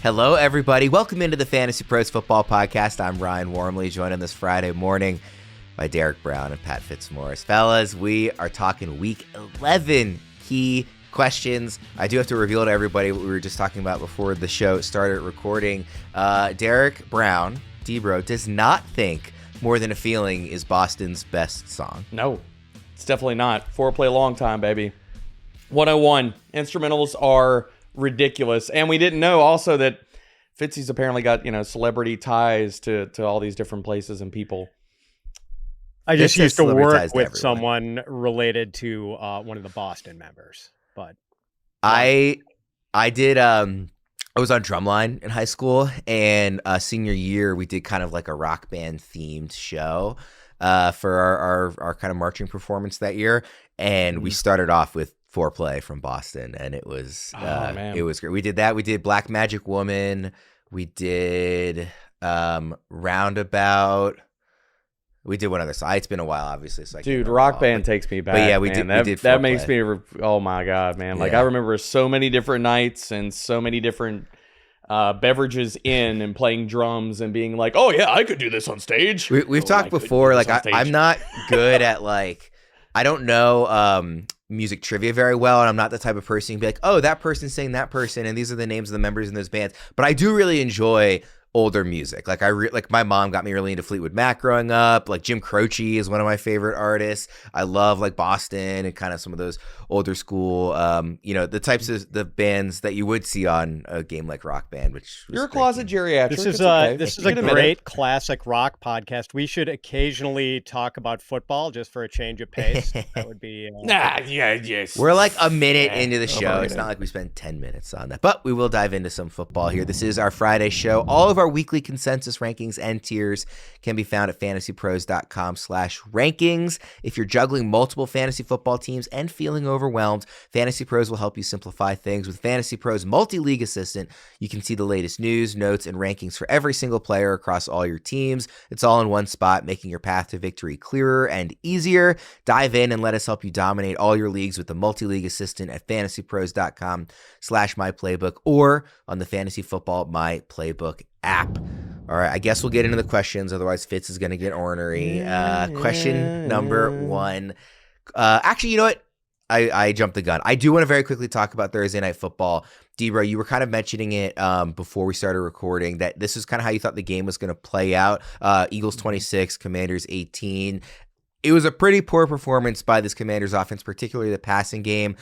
Hello, everybody. Welcome into the Fantasy Pros Football Podcast. I'm Ryan Wormeli, joined on this Friday morning by Derek Brown and Pat Fitzmaurice. Fellas, we are talking Week 11 key questions. I do have to reveal to everybody what we were just talking about before the show started recording. Derek Brown, D-Bro, does not think More Than a Feeling is Boston's best song. No, it's definitely not. Foreplay a long time, baby. 101. Instrumentals are ridiculous. And we didn't know also that Fitzy's apparently got, celebrity ties to all these different places and people. I just used to work with someone related to one of the Boston members, but I was on drumline in high school, and senior year we did kind of like a rock band themed show for our kind of marching performance that year, and we started off with Foreplay from Boston, and it was it was great. We did that. We did Black Magic Woman. We did Roundabout. We did one other song. It's been a while, obviously. So dude, Rock Band takes me back. But yeah, we did that makes me. Oh my god, man! Like I remember so many different nights and so many different beverages and playing drums and being like, oh yeah, I could do this on stage. We've talked before. Like I'm not good at I don't know music trivia very well, and I'm not the type of person who'd be like, oh, that person's saying that person, and these are the names of the members in those bands. But I do really enjoy older music. Like my mom got me really into Fleetwood Mac growing up. Like Jim Croce is one of my favorite artists. I love like Boston and kind of some of those older school, the types of the bands that you would see on a game like Rock Band. Which you're a closet geriatric. This is a great classic rock podcast. We should occasionally talk about football just for a change of pace. That would be yes. We're like a minute into the show. It's not like we spent 10 minutes on that, but we will dive into some football here. This is our Friday show. All of our weekly consensus rankings and tiers can be found at fantasypros.com/rankings. If you're juggling multiple fantasy football teams and feeling overwhelmed, Fantasy Pros will help you simplify things. With Fantasy Pros Multi-League Assistant, you can see the latest news, notes, and rankings for every single player across all your teams. It's all in one spot, making your path to victory clearer and easier. Dive in and let us help you dominate all your leagues with the Multi-League Assistant at fantasypros.com/myplaybook or on the Fantasy Football My Playbook app. All right, I guess we'll get into the questions. Otherwise, Fitz is going to get ornery. Question number one. Actually, you know what? I jumped the gun. I do want to very quickly talk about Thursday Night Football. D-Bro, you were kind of mentioning it before we started recording that this is kind of how you thought the game was going to play out. Eagles 26, Commanders 18. It was a pretty poor performance by this Commanders offense, particularly the passing game.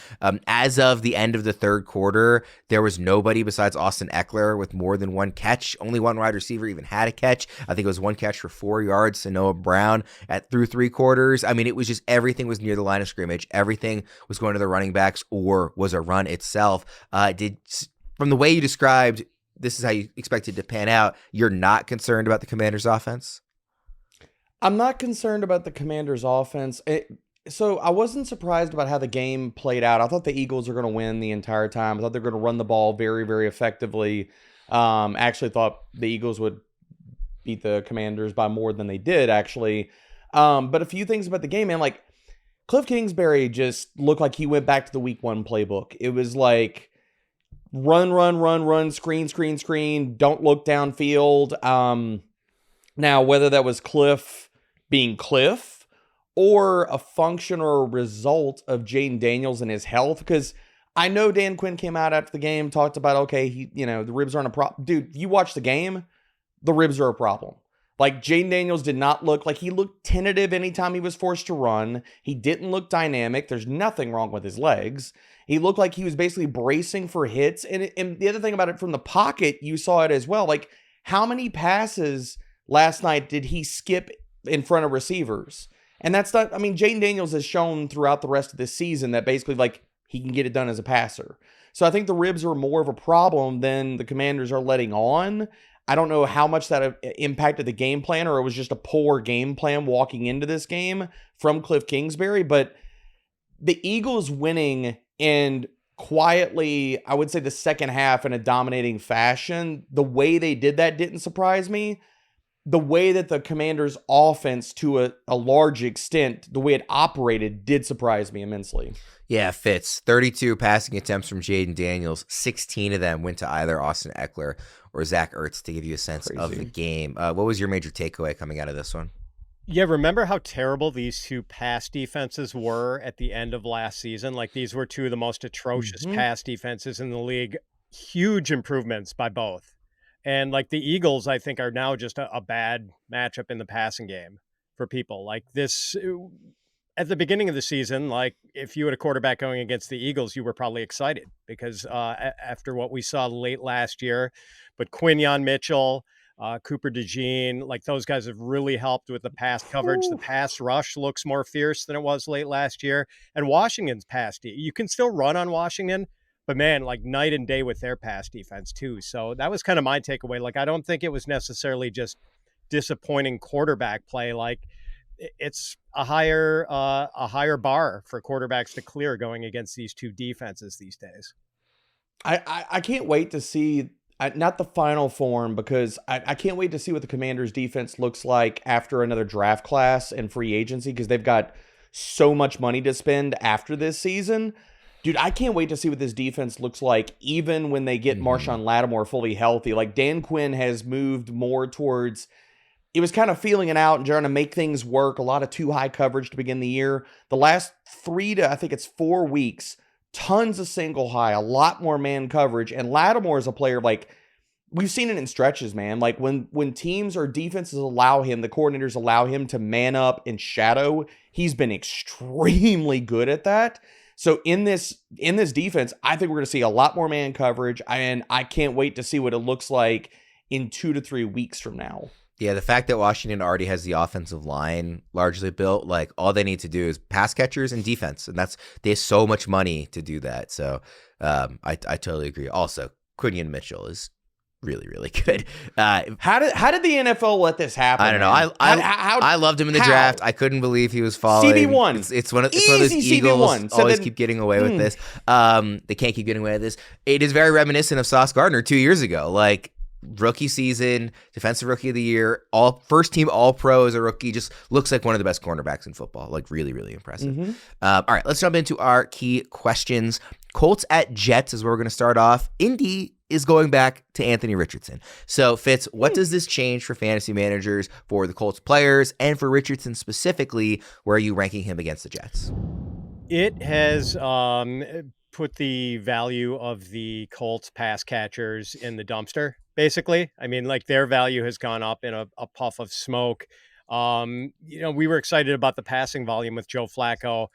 As of the end of the third quarter, there was nobody besides Austin Eckler with more than one catch. Only one wide receiver even had a catch. I think it was one catch for 4 yards to Noah Brown through three quarters. I mean, it was just everything was near the line of scrimmage. Everything was going to the running backs or was a run itself. From the way you described, this is how you expected to pan out. You're not concerned about the Commanders offense? I'm not concerned about the Commanders' offense. So I wasn't surprised about how the game played out. I thought the Eagles were going to win the entire time. I thought they were going to run the ball very, very effectively. Actually thought the Eagles would beat the Commanders by more than they did, actually. But a few things about the game, man. Like, Cliff Kingsbury just looked like he went back to the Week 1 playbook. It was like run, screen, don't look downfield. Now, whether that was Cliff being Cliff or a function or a result of Jaden Daniels and his health, because I know Dan Quinn came out after the game, talked about, okay, the ribs aren't a problem. Dude, if you watch the game, the ribs are a problem. Like, Jaden Daniels did not look like he looked tentative anytime he was forced to run. He didn't look dynamic. There's nothing wrong with his legs. He looked like he was basically bracing for hits. And the other thing about it, from the pocket, you saw it as well. Like, how many passes last night did he skip in front of receivers? And that's not, I mean, Jaden Daniels has shown throughout the rest of this season that basically, like, he can get it done as a passer. So I think the ribs are more of a problem than the Commanders are letting on. I don't know how much that impacted the game plan, or it was just a poor game plan walking into this game from Cliff Kingsbury. But the Eagles winning, and quietly, I would say the second half in a dominating fashion, the way they did that didn't surprise me. the way that the Commanders' offense, to a large extent, the way it operated, did surprise me immensely. Yeah, Fitz. 32 passing attempts from Jaden Daniels. 16 of them went to either Austin Eckler or Zach Ertz, to give you a sense of the game. What was your major takeaway coming out of this one? Yeah, remember how terrible these two pass defenses were at the end of last season? Like, these were two of the most atrocious pass defenses in the league. Huge improvements by both. And like the Eagles, I think, are now just a bad matchup in the passing game for people. Like this, at the beginning of the season, like if you had a quarterback going against the Eagles, you were probably excited because after what we saw late last year, but Quinyon Mitchell, Cooper DeJean, like those guys have really helped with the pass coverage. The pass rush looks more fierce than it was late last year. And Washington's pass, you can still run on Washington, but man, like night and day with their pass defense too. So that was kind of my takeaway. Like, I don't think it was necessarily just disappointing quarterback play. Like, it's a higher bar for quarterbacks to clear going against these two defenses these days. I can't wait to see, not the final form, because I can't wait to see what the Commanders' defense looks like after another draft class and free agency, because they've got so much money to spend after this season. Dude, I can't wait to see what this defense looks like, even when they get Marshawn Lattimore fully healthy. Like, Dan Quinn has moved more towards, it was kind of feeling it out and trying to make things work. A lot of too high coverage to begin the year. The last 3 to, I think it's 4 weeks, tons of single high, a lot more man coverage. And Lattimore is a player, like, we've seen it in stretches, man. Like, when teams or defenses allow him, the coordinators allow him to man up and shadow, he's been extremely good at that. So in this defense, I think we're going to see a lot more man coverage, and I can't wait to see what it looks like in 2 to 3 weeks from now. Yeah, the fact that Washington already has the offensive line largely built, like all they need to do is pass catchers and defense, and they have so much money to do that. So I totally agree. Also, Quinyon Mitchell is really, really good. How did the NFL let this happen? I don't know. I loved him in the draft. I couldn't believe he was falling. CB1. It's one of those Eagles CB1. always keep getting away with this. They can't keep getting away with this. It is very reminiscent of Sauce Gardner 2 years ago. Like, rookie season, defensive rookie of the year, first team all pro as a rookie, just looks like one of the best cornerbacks in football. Like, really, really impressive. All right, let's jump into our key questions. Colts at Jets is where we're going to start off. Indy is going back to Anthony Richardson. So, Fitz, what does this change for fantasy managers, for the Colts players, and for Richardson specifically? Where are you ranking him against the Jets? It has put the value of the Colts pass catchers in the dumpster, basically. I mean, like, their value has gone up in a puff of smoke. We were excited about the passing volume with Joe Flacco.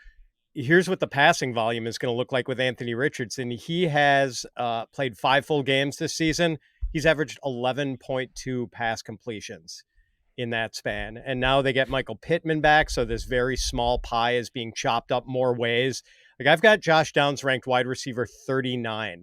Here's what the passing volume is going to look like with Anthony Richardson. He has played 5 full games this season. He's averaged 11.2 pass completions in that span. And now they get Michael Pittman back, so this very small pie is being chopped up more ways. Like, I've got Josh Downs ranked wide receiver 39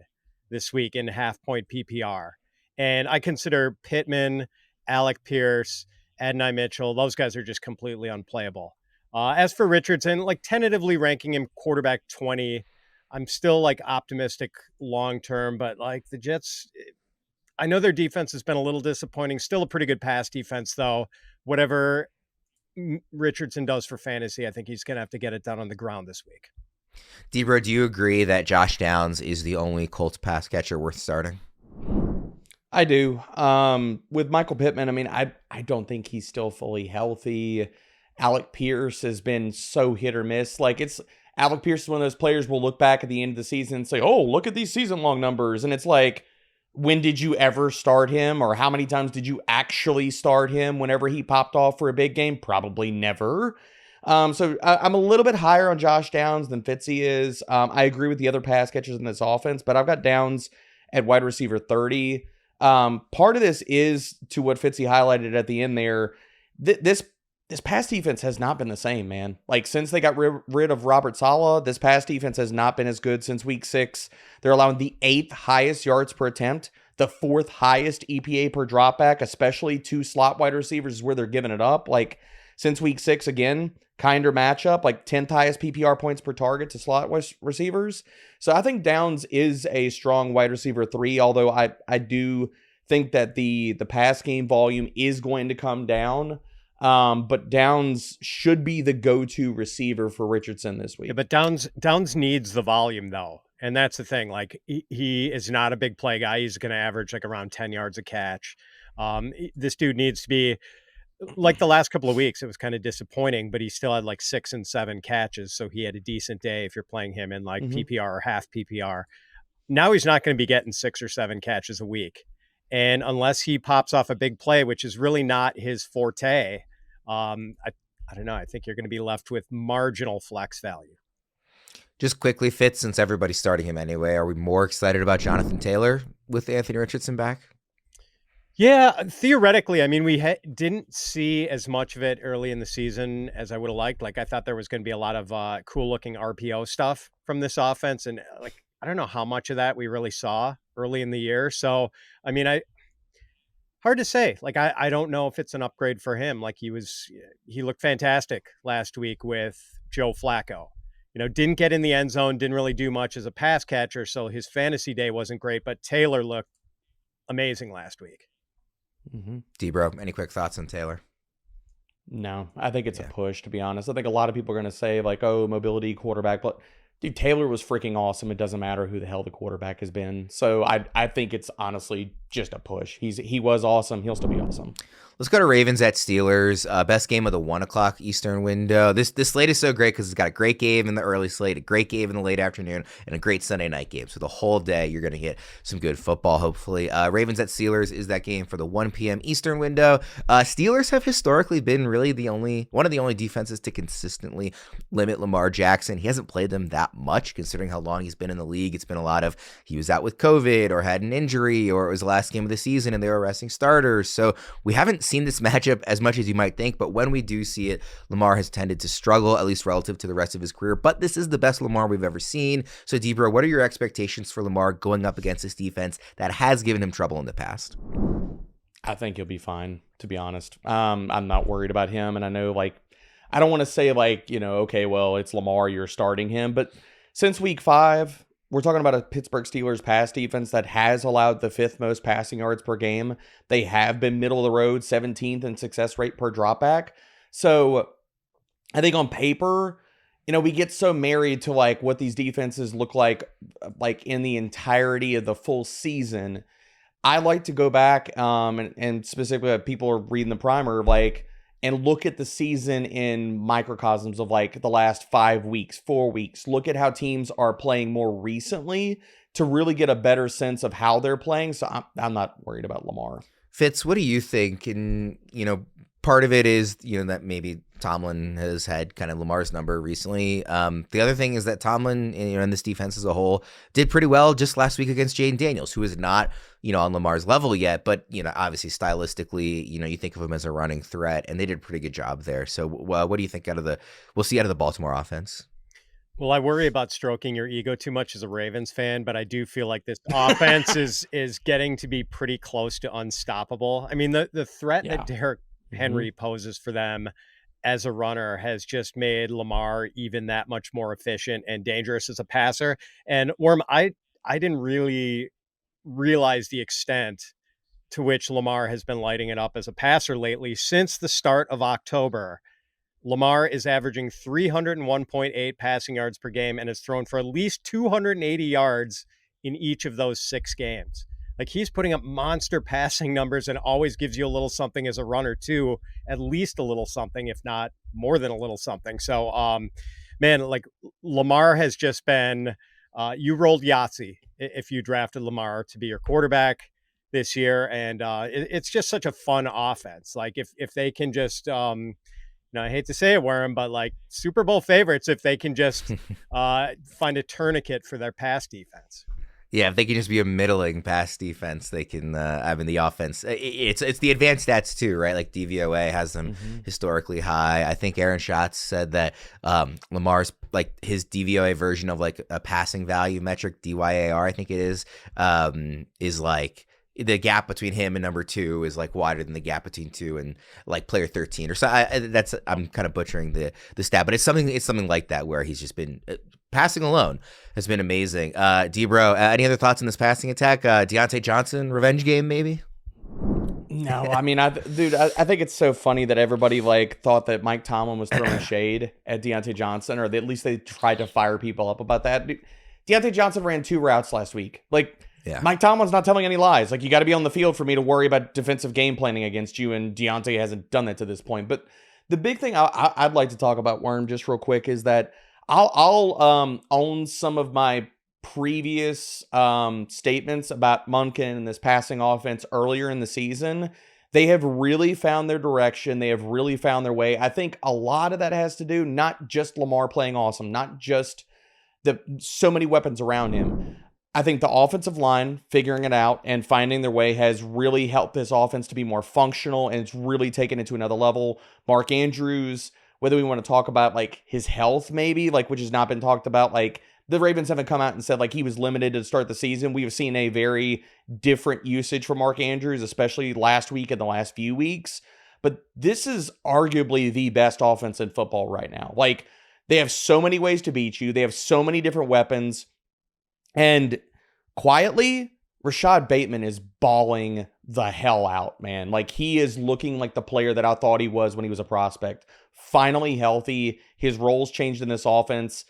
this week in half-point PPR. And I consider Pittman, Alec Pierce, Adonai Mitchell, those guys are just completely unplayable. As for Richardson, like, tentatively ranking him quarterback 20, I'm still like optimistic long-term, but like the Jets, I know their defense has been a little disappointing. Still a pretty good pass defense, though. Whatever Richardson does for fantasy, I think he's going to have to get it done on the ground this week. Debra, do you agree that Josh Downs is the only Colts pass catcher worth starting? I do. With Michael Pittman, I mean, I don't think he's still fully healthy. Alec Pierce has been so hit or miss. Like, Alec Pierce is one of those players we'll look back at the end of the season and say, oh, look at these season-long numbers. And it's like, when did you ever start him? Or how many times did you actually start him whenever he popped off for a big game? Probably never. So I'm a little bit higher on Josh Downs than Fitzy is. I agree with the other pass catchers in this offense, but I've got Downs at wide receiver 30. Part of this is to what Fitzy highlighted at the end there. This pass defense has not been the same, man. Like, since they got rid of Robert Saleh, this pass defense has not been as good since week 6. They're allowing the 8th highest yards per attempt, the 4th highest EPA per dropback, especially to slot wide receivers is where they're giving it up. Like, since week 6, again, kinder matchup, like 10th highest PPR points per target to slot receivers. So I think Downs is a strong wide receiver 3, although I do think that the pass game volume is going to come down. But Downs should be the go-to receiver for Richardson this week. Yeah, but Downs needs the volume though. And that's the thing. Like he is not a big play guy. He's going to average like around 10 yards a catch. This dude needs to be like the last couple of weeks. It was kind of disappointing, but he still had like 6 and 7 catches. So he had a decent day if you're playing him in like PPR or half PPR. Now he's not going to be getting 6 or 7 catches a week. And unless he pops off a big play, which is really not his forte, I don't know. I think you're going to be left with marginal flex value. Just quickly, Fitz, since everybody's starting him anyway, are we more excited about Jonathan Taylor with Anthony Richardson back? Yeah, theoretically. I mean, we didn't see as much of it early in the season as I would have liked. Like, I thought there was going to be a lot of cool-looking RPO stuff from this offense. And, like, I don't know how much of that we really saw early in the year. So, I mean, hard to say. Like, I don't know if it's an upgrade for him. Like, he looked fantastic last week with Joe Flacco. You know, didn't get in the end zone, didn't really do much as a pass catcher, so his fantasy day wasn't great, but Taylor looked amazing last week. D-Bro, any quick thoughts on Taylor? No, I think it's a push, to be honest. I think a lot of people are going to say, like, oh, mobility quarterback, but dude, Taylor was freaking awesome. It doesn't matter who the hell the quarterback has been. So I think it's honestly just a push. He was awesome. He'll still be awesome. Let's go to Ravens at Steelers. Best game of the 1 o'clock Eastern window. This slate is so great because it's got a great game in the early slate, a great game in the late afternoon, and a great Sunday night game. So the whole day you're going to get some good football, hopefully. Ravens at Steelers is that game for the 1 p.m. Eastern window. Steelers have historically been really one of the only defenses to consistently limit Lamar Jackson. He hasn't played them that much considering how long he's been in the league. It's been a lot of he was out with COVID or had an injury or it was the last game of the season and they were resting starters. So we haven't seen this matchup as much as you might think, but when we do see it, Lamar has tended to struggle, at least relative to the rest of his career. But this is the best Lamar we've ever seen. So, Debra, what are your expectations for Lamar going up against this defense that has given him trouble in the past? I think he'll be fine, to be honest. I'm not worried about him, and I know, like, I don't want to say, like, you know, okay, well, it's Lamar, you're starting him, but since week 5, we're talking about a Pittsburgh Steelers pass defense that has allowed the 5th most passing yards per game. They have been middle of the road, 17th in success rate per dropback. So I think on paper, you know, we get so married to like what these defenses look like in the entirety of the full season. I like to go back and specifically people are reading the primer, like, and look at the season in microcosms of like the last 5 weeks, 4 weeks. Look at how teams are playing more recently to really get a better sense of how they're playing. So I'm not worried about Lamar. Fitz, what do you think? And, you know, part of it is, you know, that maybe Tomlin has had kind of Lamar's number recently. The other thing is that Tomlin, you know, and this defense as a whole did pretty well just last week against Jaden Daniels, who is not, you know, on Lamar's level yet, but, you know, obviously stylistically, you know, you think of him as a running threat, and they did a pretty good job there. So what do you think we'll see out of the Baltimore offense? Well, I worry about stroking your ego too much as a Ravens fan, but I do feel like this offense is getting to be pretty close to unstoppable. I mean, the threat that Derrick Henry poses for them as a runner has just made Lamar even that much more efficient and dangerous as a passer. And Worm, I didn't really realize the extent to which Lamar has been lighting it up as a passer lately. Since the start of October, Lamar is averaging 301.8 passing yards per game and has thrown for at least 280 yards in each of those 6 games. Like, he's putting up monster passing numbers and always gives you a little something as a runner too, at least a little something, if not more than a little something. So, man, like Lamar has just been, you rolled Yahtzee if you drafted Lamar to be your quarterback this year. And it's just such a fun offense. Like if they can just, you know, I hate to say it, Warren, but like Super Bowl favorites, if they can just find a tourniquet for their pass defense. Yeah, if they can just be a middling pass defense, they can. I mean, the offense. It's the advanced stats too, right? Like DVOA has them historically high. I think Aaron Schatz said that Lamar's like his DVOA version of like a passing value metric, DYAR, I think it is like the gap between him and number 2 is like wider than the gap between 2 and like player 13 or so. I'm kind of butchering the stat, but it's something like that where he's just been. Passing alone has been amazing. D-Bro, any other thoughts on this passing attack? Deontay Johnson, revenge game maybe? No, I mean, dude, I think it's so funny that everybody like thought that Mike Tomlin was throwing shade at Deontay Johnson, or at least they tried to fire people up about that. Dude, Deontay Johnson ran 2 routes last week. Like, Yeah. Mike Tomlin's not telling any lies. Like, you got to be on the field for me to worry about defensive game planning against you, and Deontay hasn't done that to this point. But the big thing I'd like to talk about, Worm, just real quick, is that I'll own some of my previous statements about Monken and this passing offense earlier in the season. They have really found their direction. They have really found their way. I think a lot of that has to do not just Lamar playing awesome, not just so many weapons around him. I think the offensive line figuring it out and finding their way has really helped this offense to be more functional, and it's really taken it to another level. Mark Andrews, whether we want to talk about like his health maybe, like, which has not been talked about, like the Ravens haven't come out and said like he was limited to start the season. We have seen a very different usage from Mark Andrews, especially last week and the last few weeks. But this is arguably the best offense in football right now. Like, they have so many ways to beat you. They have so many different weapons. And quietly, Rashad Bateman is balling the hell out, man. Like, he is looking like the player that I thought he was when he was a prospect. Finally healthy. His role's changed in this offense.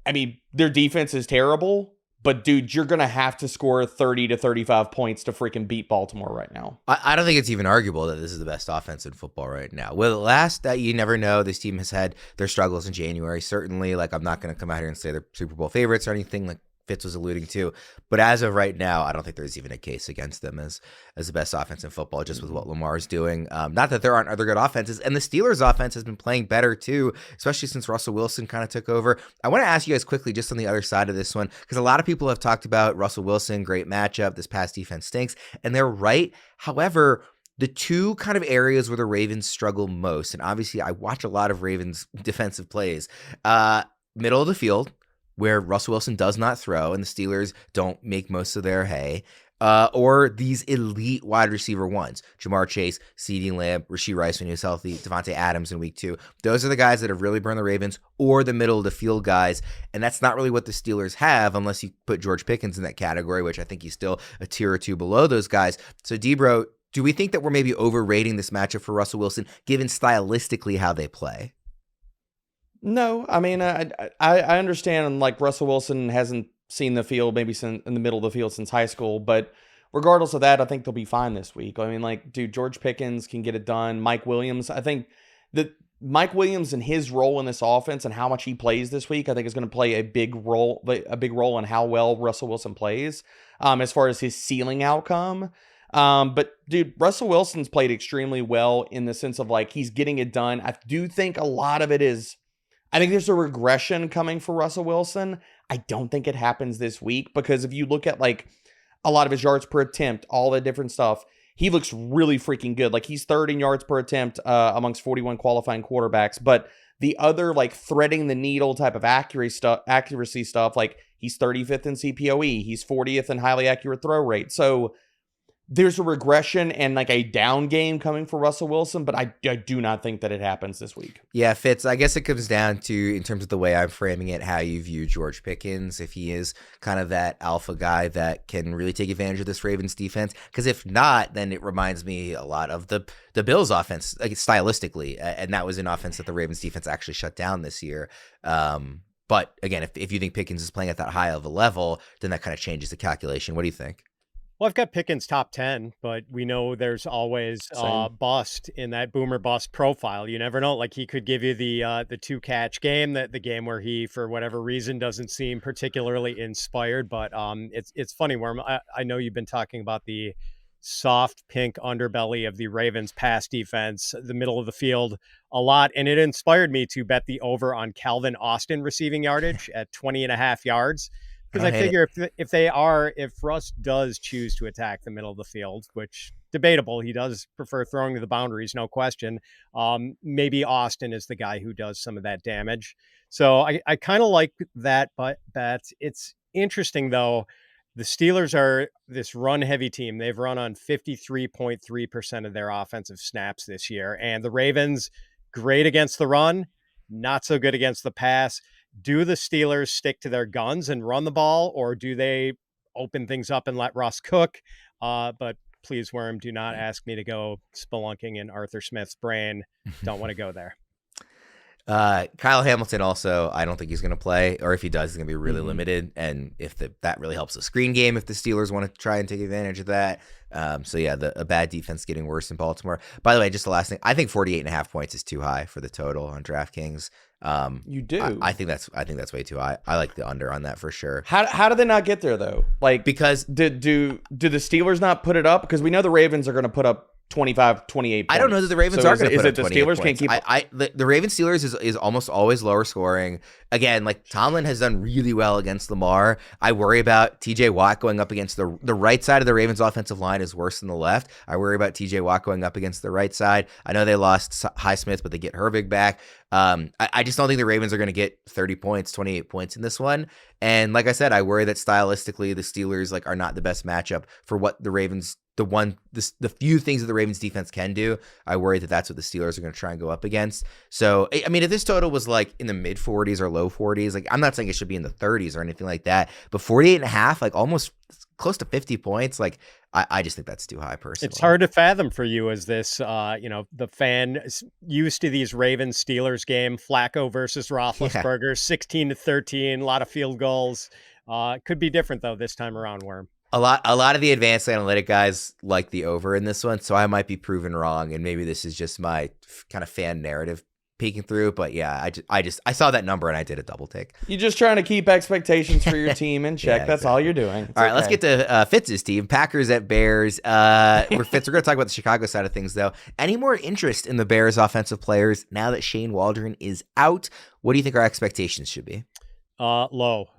I mean, their defense is terrible, but dude, you're going to have to score 30 to 35 points to freaking beat Baltimore right now. I don't think it's even arguable that this is the best offense in football right now. Well, last that you never know, this team has had their struggles in January. Certainly, like, I'm not going to come out here and say they're Super Bowl favorites or anything like Fitz was alluding to, but as of right now, I don't think there's even a case against them as the best offense in football, just with what Lamar's doing. Not that there aren't other good offenses, and the Steelers' offense has been playing better too, especially since Russell Wilson kind of took over. I want to ask you guys quickly, just on the other side of this one, because a lot of people have talked about Russell Wilson, great matchup, this past defense stinks, and they're right. However, the two kind of areas where the Ravens struggle most, and obviously I watch a lot of Ravens defensive plays, middle of the field, where Russell Wilson does not throw and the Steelers don't make most of their hay, or these elite wide receiver ones, Jamar Chase, CeeDee Lamb, Rashee Rice when he was healthy, Devontae Adams in week 2. Those are the guys that have really burned the Ravens, or the middle of the field guys, and that's not really what the Steelers have unless you put George Pickens in that category, which I think he's still a tier or two below those guys. So, Debro, do we think that we're maybe overrating this matchup for Russell Wilson, given stylistically how they play? No, I mean, I understand, like, Russell Wilson hasn't seen the field maybe in the middle of the field since high school, but regardless of that, I think they'll be fine this week. I mean, like, dude, George Pickens can get it done. Mike Williams, I think that Mike Williams and his role in this offense and how much he plays this week, I think is going to play a big role in how well Russell Wilson plays, as far as his ceiling outcome. But dude, Russell Wilson's played extremely well in the sense of, like, he's getting it done. I do think a lot of it is, I think there's a regression coming for Russell Wilson. I don't think it happens this week, because if you look at, like, a lot of his yards per attempt, all the different stuff, he looks really freaking good. Like, he's third in yards per attempt amongst 41 qualifying quarterbacks. But the other, like, threading the needle type of accuracy stuff, like, he's 35th in CPOE. He's 40th in highly accurate throw rate. So there's a regression and, like, a down game coming for Russell Wilson, but I do not think that it happens this week. Yeah, Fitz, I guess it comes down to, in terms of the way I'm framing it, how you view George Pickens, if he is kind of that alpha guy that can really take advantage of this Ravens defense. Because if not, then it reminds me a lot of the Bills offense, like, stylistically, and that was an offense that the Ravens defense actually shut down this year. But again, if you think Pickens is playing at that high of a level, then that kind of changes the calculation. What do you think? Well, I've got Pickens top 10, but we know there's always bust in that boomer bust profile. You never know. Like, he could give you the 2-catch game, the game where he, for whatever reason, doesn't seem particularly inspired. But it's funny, Worm. I know you've been talking about the soft pink underbelly of the Ravens pass defense, the middle of the field, a lot. And it inspired me to bet the over on Calvin Austin receiving yardage at 20.5 yards. Because I figure if Russ does choose to attack the middle of the field, which debatable, he does prefer throwing to the boundaries, no question. Maybe Austin is the guy who does some of that damage. So I kind of like that, but it's interesting though. The Steelers are this run heavy team. They've run on 53.3% of their offensive snaps this year. And the Ravens, great against the run, not so good against the pass. Do the Steelers stick to their guns and run the ball, or do they open things up and let Russ cook? But Please, Worm, do not ask me to go spelunking in Arthur Smith's brain. Don't want to go there. Kyle Hamilton also, I don't think he's going to play, or if he does, he's going to be really limited. And if that really helps the screen game, if the Steelers want to try and take advantage of that. So yeah, a bad defense getting worse in Baltimore. By the way, just the last thing, I think 48.5 points is too high for the total on DraftKings. You do? I think that's way too high. I like the under on that for sure. How do they not get there though? Like, because do the Steelers not put it up? Because we know the Ravens are going to put up 25, 28 points. I don't know that the Ravens are going to put up 28 points. Is it the Steelers can't keep... The Ravens Steelers is almost always lower scoring. Again, like Tomlin has done really well against Lamar. I worry about TJ Watt going up against the right side of the Ravens offensive line is worse than the left. I worry about TJ Watt going up against the right side. I know they lost Highsmith, but they get Hervig back. I just don't think the Ravens are going to get 30 points, 28 points in this one. And like I said, I worry that stylistically the Steelers like are not the best matchup for what the Ravens, the few things that the Ravens defense can do. I worry that that's what the Steelers are going to try and go up against. So, I mean, if this total was like in the mid 40s or low 40s, like I'm not saying it should be in the 30s or anything like that, but 48.5, like almost close to 50 points, like I just think that's too high personally. It's hard to fathom for you as this, the fan used to these Ravens Steelers game, Flacco versus Roethlisberger, 16-13, a lot of field goals. Could be different though this time around, Worm. A lot of the advanced analytic guys like the over in this one, so I might be proven wrong, and maybe this is just my kind of fan narrative peeking through. But yeah, I saw that number and I did a double take. You're just trying to keep expectations for your team in check. That's exactly all you're doing. All right, let's get to Fitz's team, Packers at Bears. We're going to talk about the Chicago side of things, though. Any more interest in the Bears offensive players now that Shane Waldron is out? What do you think our expectations should be? Low.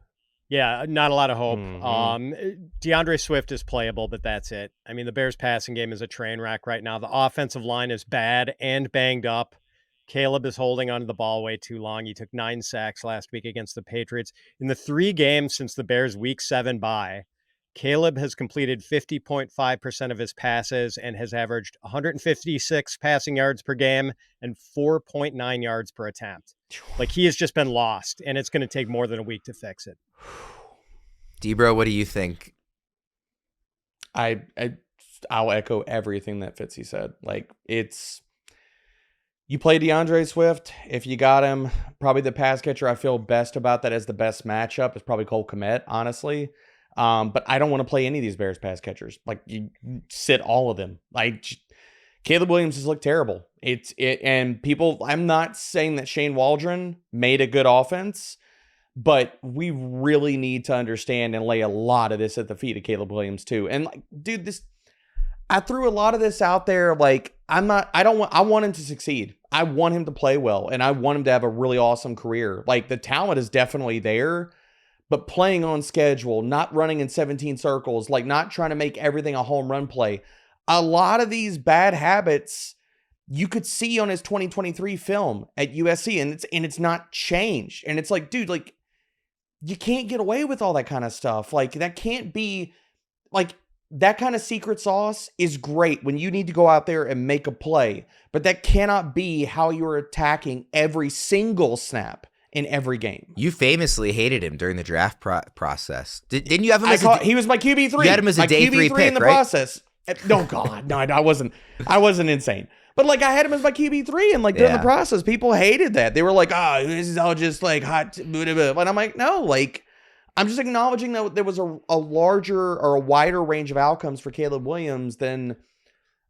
Yeah, not a lot of hope. DeAndre Swift is playable, but that's it. I mean, the Bears passing game is a train wreck right now. The offensive line is bad and banged up. Caleb is holding onto the ball way too long. He took 9 sacks last week against the Patriots. In the 3 games since the Bears' Week 7 bye, Caleb has completed 50.5% of his passes and has averaged 156 passing yards per game and 4.9 yards per attempt. Like, he has just been lost, and it's going to take more than a week to fix it. Debro, what do you think? I'll echo everything that Fitzy said. Like, you play DeAndre Swift. If you got him, probably the pass catcher I feel best about that as the best matchup is probably Cole Kmet, honestly. But I don't want to play any of these Bears pass catchers. Like, you sit all of them. Like, Caleb Williams has looked terrible. And people, I'm not saying that Shane Waldron made a good offense, but we really need to understand and lay a lot of this at the feet of Caleb Williams too. And like, dude, I threw a lot of this out there. Like, I want him to succeed. I want him to play well, and I want him to have a really awesome career. Like, the talent is definitely there, but playing on schedule, not running in 17 circles, like not trying to make everything a home run play. A lot of these bad habits you could see on his 2023 film at USC, and it's not changed. And it's like, dude, like, you can't get away with all that kind of stuff. Like, that can't be, like, that kind of secret sauce is great when you need to go out there and make a play, but that cannot be how you're attacking every single snap in every game. You famously hated him during the draft process. Didn't you have him he was my QB3. You had him as a day 3 pick, in the right? process. No, God, no, I wasn't insane. But like, I had him as my QB3, and like during the process, people hated that. They were like, "Oh, this is all just like hot." And I'm like, no, like, I'm just acknowledging that there was a larger or a wider range of outcomes for Caleb Williams than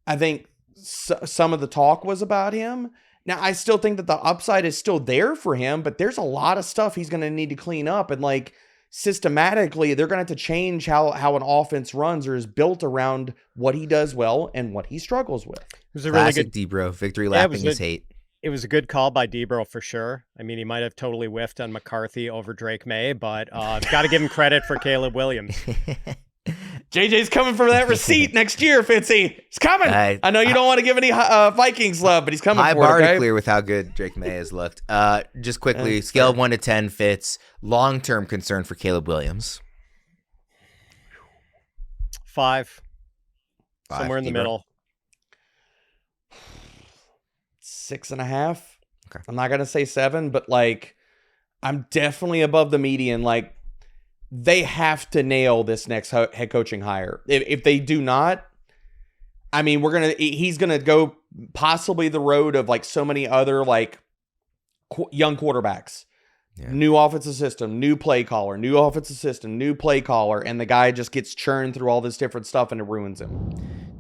I think some of the talk was about him. Now, I still think that the upside is still there for him, but there's a lot of stuff he's going to need to clean up. And like, systematically, they're going to have to change how an offense runs or is built around what he does well and what he struggles with. It was a really good Debro victory lapping his hate. It was a good call by Debro for sure. I mean, he might have totally whiffed on McCarthy over Drake May, but got to give him credit for Caleb Williams. JJ's coming for that receipt next year, Fitzy. He's coming. I know you don't want to give any Vikings love, but he's coming for it. High bar to clear with how good Drake May has looked. Just quickly, scale of 1 to 10, Fitz. Long-term concern for Caleb Williams. 5. Somewhere in the middle. 6.5. Okay. I'm not gonna say 7, but like, I'm definitely above the median. Like, they have to nail this next head coaching hire. If they do not, I mean, he's gonna go possibly the road of like so many other like young quarterbacks. Yeah. New offensive system, new play caller, new offensive system, new play caller, and the guy just gets churned through all this different stuff and it ruins him.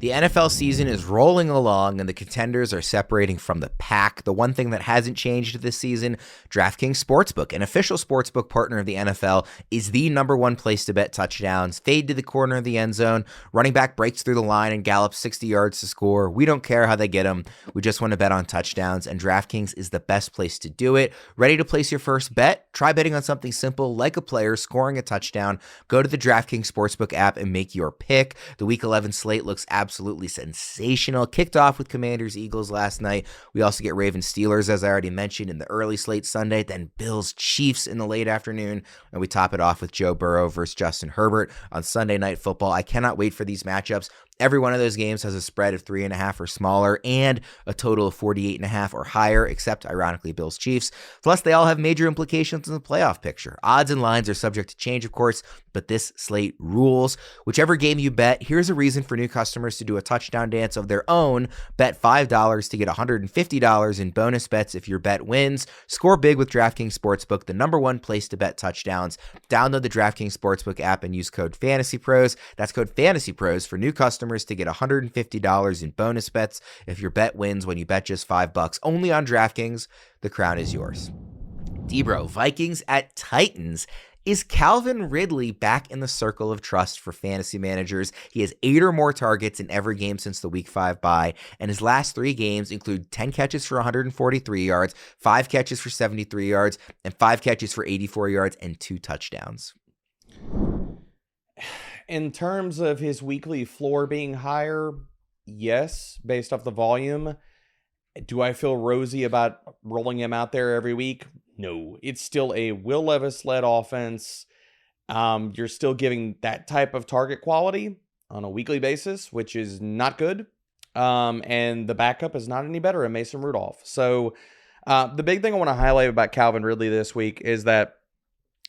The NFL season is rolling along and the contenders are separating from the pack. The one thing that hasn't changed this season, DraftKings Sportsbook, an official sportsbook partner of the NFL, is the number one place to bet touchdowns. Fade to the corner of the end zone, running back breaks through the line and gallops 60 yards to score. We don't care how they get them. We just want to bet on touchdowns, and DraftKings is the best place to do it. Ready to place your first bet? Try betting on something simple like a player scoring a touchdown. Go to the DraftKings Sportsbook app and make your pick. The Week 11 slate looks absolutely sensational. Kicked off with Commanders Eagles last night. We also get Ravens Steelers, as I already mentioned, in the early slate Sunday, then Bills Chiefs in the late afternoon, and we top it off with Joe Burrow versus Justin Herbert on Sunday Night Football. I cannot wait for these matchups. Every one of those games has a spread of 3.5 or smaller and a total of 48.5 or higher, except ironically Bills Chiefs. Plus, they all have major implications in the playoff picture. Odds and lines are subject to change, of course, but this slate rules. Whichever game you bet, here's a reason for new customers to do a touchdown dance of their own. Bet $5 to get $150 in bonus bets if your bet wins. Score big with DraftKings Sportsbook, the number one place to bet touchdowns. Download the DraftKings Sportsbook app and use code FantasyPros. That's code FantasyPros for new customers to get $150 in bonus bets if your bet wins when you bet just $5. Only on DraftKings. The crown is yours. Debro, Vikings at Titans. Is Calvin Ridley back in the circle of trust for fantasy managers? He has 8 or more targets in every game since the Week 5 bye, and his last 3 games include 10 catches for 143 yards, 5 catches for 73 yards, and 5 catches for 84 yards and 2 touchdowns. In terms of his weekly floor being higher, yes, based off the volume. Do I feel rosy about rolling him out there every week? No. It's still a Will Levis-led offense. You're still giving that type of target quality on a weekly basis, which is not good. And the backup is not any better in Mason Rudolph. So the big thing I want to highlight about Calvin Ridley this week is that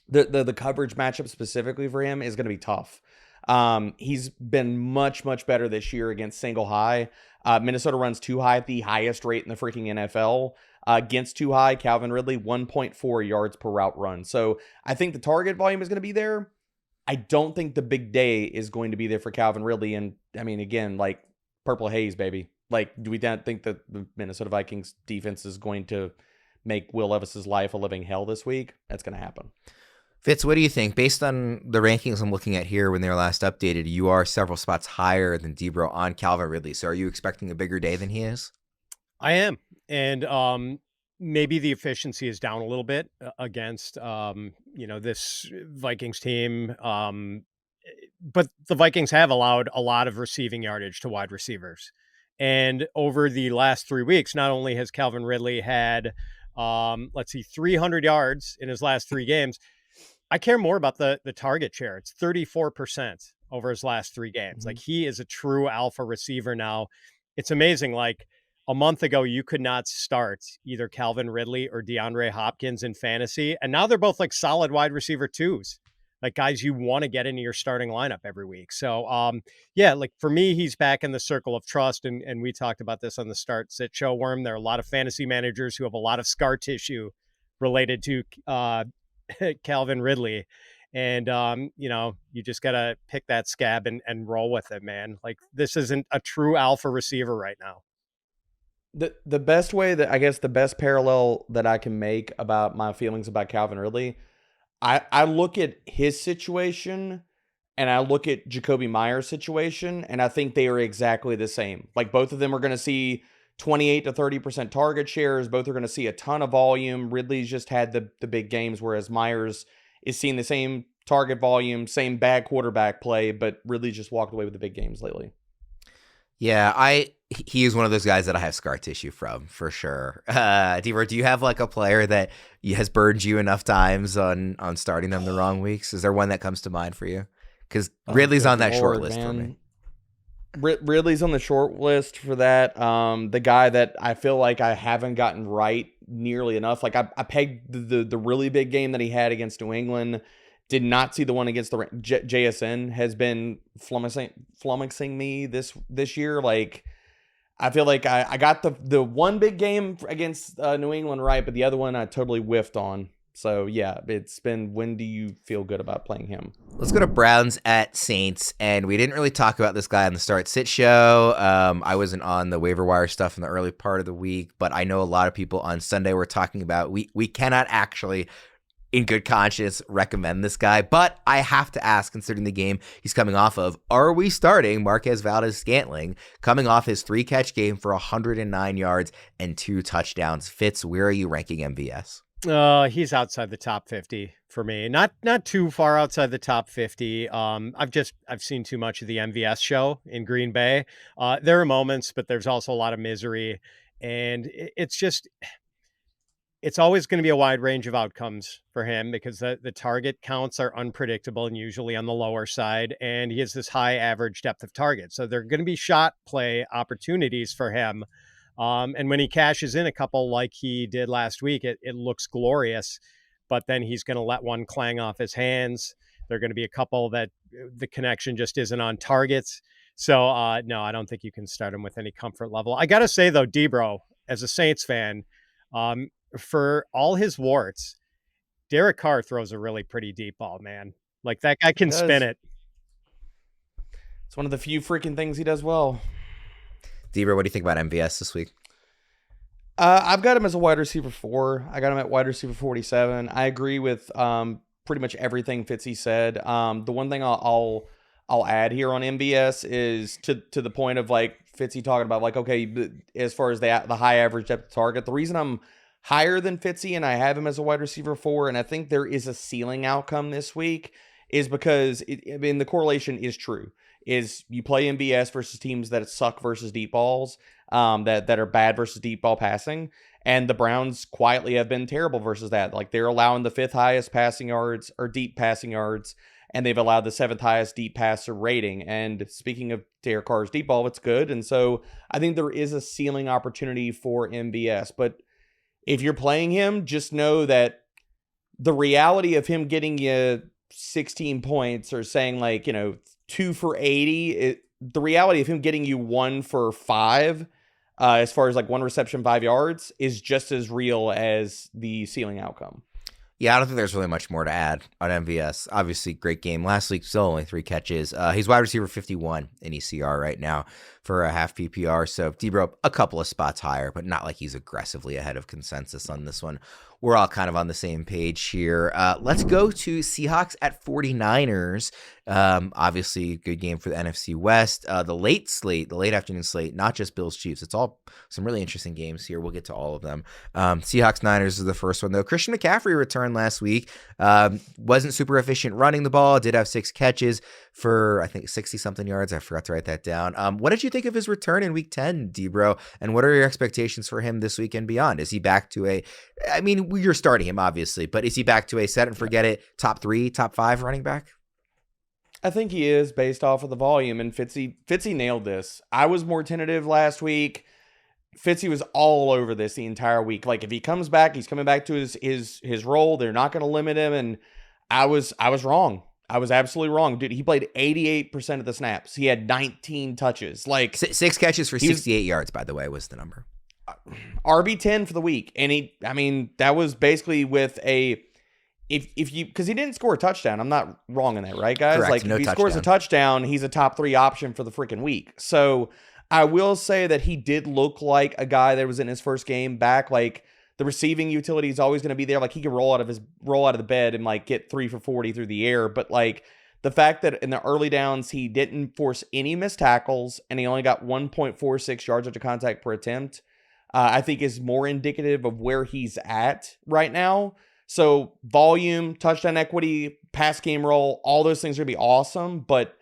the coverage matchup specifically for him is going to be tough. He's been much, much better this year against single high. Minnesota runs too high at the highest rate in the freaking NFL. Against too high, Calvin Ridley, 1.4 yards per route run. So I think the target volume is going to be there. I don't think the big day is going to be there for Calvin Ridley. And I mean, again, like purple haze, baby. Like, do we not think that the Minnesota Vikings defense is going to make Will Levis's life a living hell this week? That's going to happen. Fitz, what do you think? Based on the rankings I'm looking at here when they were last updated, you are several spots higher than Debro on Calvin Ridley. So are you expecting a bigger day than he is? I am. And maybe the efficiency is down a little bit against, this Vikings team. But the Vikings have allowed a lot of receiving yardage to wide receivers. And over the last 3 weeks, not only has Calvin Ridley had, 300 yards in his last 3 games, I care more about the target share. It's 34% over his last 3 games. Mm-hmm. Like, he is a true alpha receiver now. It's amazing. Like, a month ago, you could not start either Calvin Ridley or DeAndre Hopkins in fantasy. And now they're both like solid wide receiver 2s, like guys you want to get into your starting lineup every week. So, like for me, he's back in the circle of trust. And we talked about this on the Start Sit Show, Worm. There are a lot of fantasy managers who have a lot of scar tissue related to Calvin Ridley. And, you just got to pick that scab and roll with it, man. Like, this isn't a true alpha receiver right now. The best way that, I guess, the best parallel that I can make about my feelings about Calvin Ridley, I look at his situation and I look at Jacoby Meyer's situation, and I think they are exactly the same. Like, both of them are going to see 28 to 30% target shares. Both are going to see a ton of volume. Ridley's just had the big games, whereas Myers is seeing the same target volume, same bad quarterback play, but Ridley just walked away with the big games lately. Yeah, he is one of those guys that I have scar tissue from, for sure. Debro, do you have like a player that has burned you enough times on starting them the wrong weeks? Is there one that comes to mind for you? Because Ridley's on that short list for me. Ridley's on the short list for that. The guy that I feel like I haven't gotten right nearly enough. Like, I pegged the really big game that he had against New England Did not see the one against the JSN has been flummoxing me this year. Like, I feel like I got the one big game against New England right, but the other one I totally whiffed on. So, yeah, it's been, when do you feel good about playing him? Let's go to Browns at Saints, and we didn't really talk about this guy on the Start Sit show. I wasn't on the waiver wire stuff in the early part of the week, but I know a lot of people on Sunday were talking about we cannot actually, in good conscience, recommend this guy, but I have to ask, considering the game he's coming off of, are we starting Marquez Valdes-Scantling coming off his 3-catch game for 109 yards and 2 touchdowns? Fitz, where are you ranking MVS? He's outside the top 50 for me. Not too far outside the top 50. I've seen too much of the MVS show in Green Bay. There are moments, but there's also a lot of misery, and it's always going to be a wide range of outcomes for him because the target counts are unpredictable and usually on the lower side, and he has this high average depth of target. So there are going to be shot play opportunities for him. And when he cashes in a couple like he did last week, it looks glorious, but then he's going to let one clang off his hands. There are going to be a couple that the connection just isn't on targets. So, no, I don't think you can start him with any comfort level. I got to say, though, Debro, as a Saints fan, for all his warts, Derek Carr throws a really pretty deep ball, man. Like, that guy can spin it. It's one of the few freaking things he does well. Debra, what do you think about MVS this week? I've got him as a wide receiver 4. I got him at wide receiver 47. I agree with pretty much everything Fitzy said. The one thing I'll add here on MVS is to the point of like Fitzy talking about like, okay, as far as the high average depth of target, the reason I'm higher than Fitzy and I have him as a wide receiver 4, and I think there is a ceiling outcome this week, is because the correlation is true. Is you play MVS versus teams that suck versus deep balls, that are bad versus deep ball passing, and the Browns quietly have been terrible versus that. Like, they're allowing the 5th highest passing yards or deep passing yards, and they've allowed the 7th highest deep passer rating. And speaking of Derek Carr's deep ball, it's good. And so I think there is a ceiling opportunity for MVS. But if you're playing him, just know that the reality of him getting you 16 points or saying like, 2 for 80, the reality of him getting you 1 for 5, as far as like 1 reception, 5 yards, is just as real as the ceiling outcome. Yeah, I don't think there's really much more to add on MVS. Obviously, great game last week, still only 3 catches. He's wide receiver 51 in ECR right now for a half PPR. So Debro a couple of spots higher, but not like he's aggressively ahead of consensus on this one. We're all kind of on the same page here. Let's go to Seahawks at 49ers. Obviously, good game for the NFC West. The late afternoon slate, not just Bills Chiefs. It's all some really interesting games here. We'll get to all of them. Seahawks Niners is the first one, though. Christian McCaffrey returned last week. Wasn't super efficient running the ball. Did have 6 catches for, I think, 60-something yards. I forgot to write that down. What did you think of his return in Week 10, Debro? And what are your expectations for him this week and beyond? Is he back to you're starting him, obviously, but is he back to a set and forget it, top 3, top 5 running back? I think he is, based off of the volume, and Fitzy nailed this. I was more tentative last week. Fitzy was all over this the entire week. Like, if he comes back, he's coming back to his role. They're not going to limit him, and I was wrong. I was absolutely wrong. Dude, he played 88% of the snaps. He had 19 touches. Like, 6 catches for 68 yards, by the way, was the number. RB10 for the week. And that was basically with because he didn't score a touchdown. I'm not wrong in that, right, guys? Correct. Like, No if he touchdown. scores a touchdown, he's a top 3 option for the freaking week. So I will say that he did look like a guy that was in his first game back. Like, the receiving utility is always going to be there. Like, he can roll out of the bed and like get 3 for 40 through the air. But like, the fact that in the early downs, he didn't force any missed tackles and he only got 1.46 yards after contact per attempt, I think is more indicative of where he's at right now. So volume, touchdown equity, pass game roll, all those things are going to be awesome. But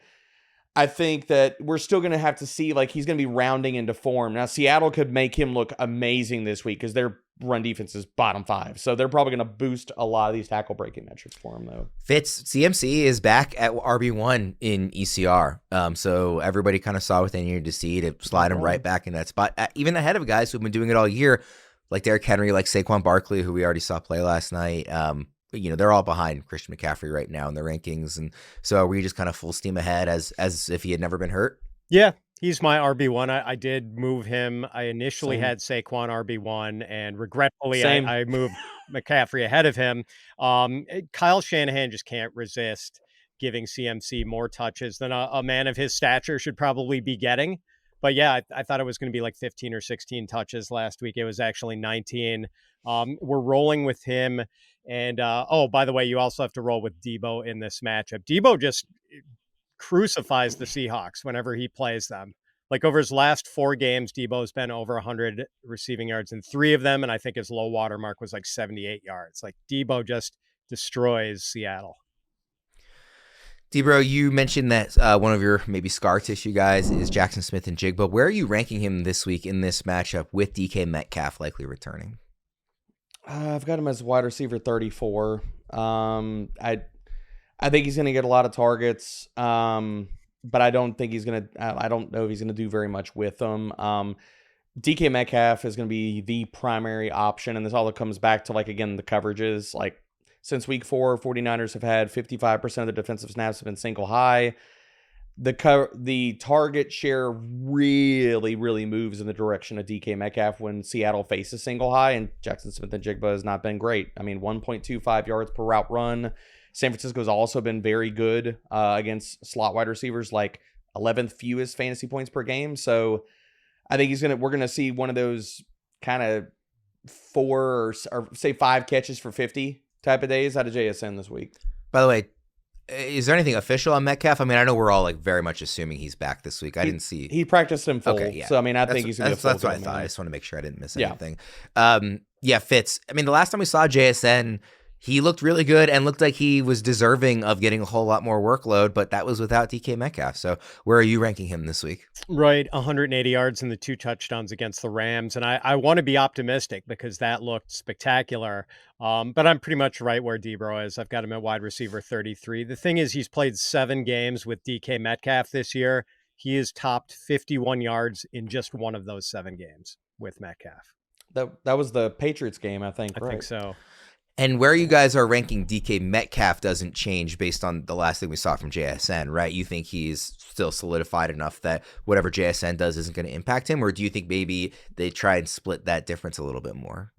I think that we're still going to have to see, like, he's going to be rounding into form. Now, Seattle could make him look amazing this week because their run defense is bottom 5. So they're probably going to boost a lot of these tackle breaking metrics for him, though. Fitz, CMC is back at RB1 in ECR. So everybody kind of saw what they needed to see to slide him right back in that spot, even ahead of guys who've been doing it all year, like Derrick Henry, like Saquon Barkley, who we already saw play last night. they're all behind Christian McCaffrey right now in the rankings. And so are we just kind of full steam ahead as if he had never been hurt? Yeah, he's my RB1. I did move him. I initially Same. had Saquon RB1, and regretfully, Same. I moved McCaffrey ahead of him. Kyle Shanahan just can't resist giving CMC more touches than a man of his stature should probably be getting. But yeah, I thought it was going to be like 15 or 16 touches last week. It was actually 19. We're rolling with him. And, by the way, you also have to roll with Debo in this matchup. Debo just crucifies the Seahawks whenever he plays them. Like over his last 4 games, Debo's been over 100 receiving yards in 3 of them. And I think his low water mark was like 78 yards. Like Debo just destroys Seattle. Debro, you mentioned that one of your maybe scar tissue guys is Jackson Smith and Jigba. Where are you ranking him this week in this matchup with DK Metcalf likely returning? I've got him as wide receiver 34. I think he's going to get a lot of targets, but I don't think he's going to. I don't know if he's going to do very much with them. DK Metcalf is going to be the primary option, and this all comes back to, like, again, the coverages. Like, since week 4, 49ers have had 55% of the defensive snaps have been single high. The target share really, really moves in the direction of DK Metcalf when Seattle faces single high, and Jackson Smith and Jigba has not been great. I mean, 1.25 yards per route run. San Francisco's also been very good against slot wide receivers, like 11th fewest fantasy points per game. So I think we're gonna see one of those kind of 4 or say 5 catches for 50 type of days out of JSN this week. By the way, is there anything official on Metcalf? I mean, I know we're all like very much assuming he's back this week. I didn't see. He practiced in full. Okay, yeah. So, I mean, I think he's going to be a full. That's what I game, thought. man. I just want to make sure I didn't miss Yeah. anything. Yeah, Fitz. I mean, the last time we saw JSN, he looked really good and looked like he was deserving of getting a whole lot more workload, but that was without DK Metcalf. So where are you ranking him this week? Right, 180 yards and the 2 touchdowns against the Rams. And I want to be optimistic because that looked spectacular. But I'm pretty much right where Debro is. I've got him at wide receiver 33. The thing is, he's played 7 games with DK Metcalf this year. He has topped 51 yards in just one of those 7 games with Metcalf. That was the Patriots game, I think. I think so. And where you guys are ranking DK Metcalf doesn't change based on the last thing we saw from JSN, right? You think he's still solidified enough that whatever JSN does isn't going to impact him? Or do you think maybe they try and split that difference a little bit more?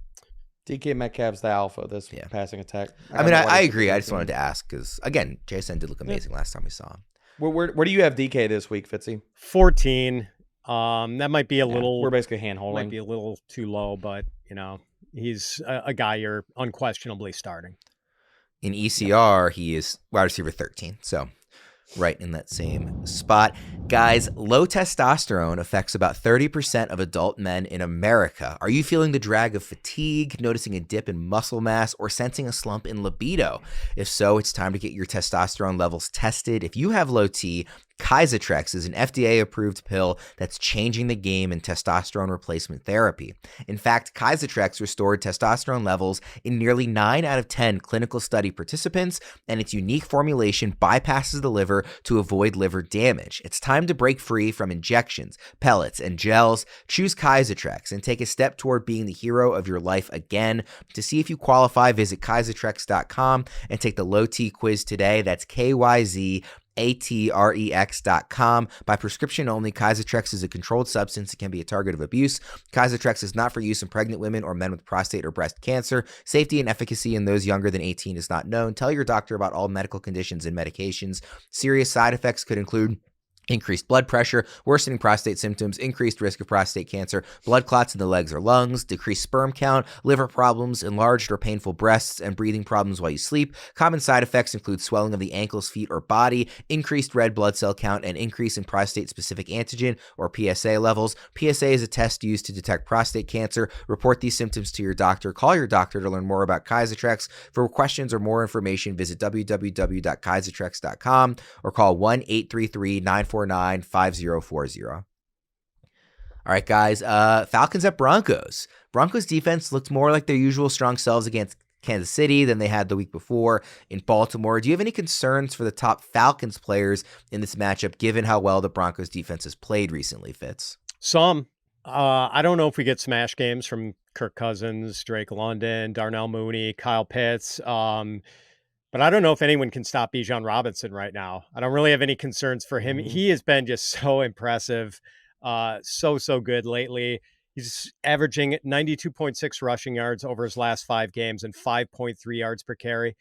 DK Metcalf's the alpha this passing attack. I mean, I agree. I just wanted to ask because, again, JSN did look amazing last time we saw him. Where do you have DK this week, Fitzy? 14. That might be a little. We're basically hand-holding. Might be a little too low, but, he's a guy you're unquestionably starting. In ECR, he is wide receiver 13. So right in that same spot. Guys, low testosterone affects about 30% of adult men in America. Are you feeling the drag of fatigue, noticing a dip in muscle mass, or sensing a slump in libido? If so, it's time to get your testosterone levels tested. If you have low T, Kyzatrex is an FDA-approved pill that's changing the game in testosterone replacement therapy. In fact, Kyzatrex restored testosterone levels in nearly 9 out of 10 clinical study participants, and its unique formulation bypasses the liver to avoid liver damage. It's time to break free from injections, pellets, and gels. Choose Kyzatrex and take a step toward being the hero of your life again. To see if you qualify, visit Kyzatrex.com and take the low T quiz today. That's KYZATREX.com. By prescription only, Kyzatrex is a controlled substance and can be a target of abuse. Kyzatrex is not for use in pregnant women or men with prostate or breast cancer. Safety and efficacy in those younger than 18 is not known. Tell your doctor about all medical conditions and medications. Serious side effects could include increased blood pressure, worsening prostate symptoms, increased risk of prostate cancer, blood clots in the legs or lungs, decreased sperm count, liver problems, enlarged or painful breasts, and breathing problems while you sleep. Common side effects include swelling of the ankles, feet, or body, increased red blood cell count, and increase in prostate-specific antigen or PSA levels. PSA is a test used to detect prostate cancer. Report these symptoms to your doctor. Call your doctor to learn more about Kyzatrex. For questions or more information, visit www.kyzatrex.com or call 1-833-949-5040. All right, guys. Falcons at Broncos. Broncos defense looked more like their usual strong selves against Kansas City than they had the week before in Baltimore. Do you have any concerns for the top Falcons players in this matchup, given how well the Broncos defense has played recently, Fitz? Some. I don't know if we get smash games from Kirk Cousins, Drake London, Darnell Mooney, Kyle Pitts. But I don't know if anyone can stop Bijan Robinson right now. I don't really have any concerns for him. Mhm. He has been just so impressive, so good lately. He's averaging 92.6 rushing yards over his last 5 games and 5.3 yards per carry.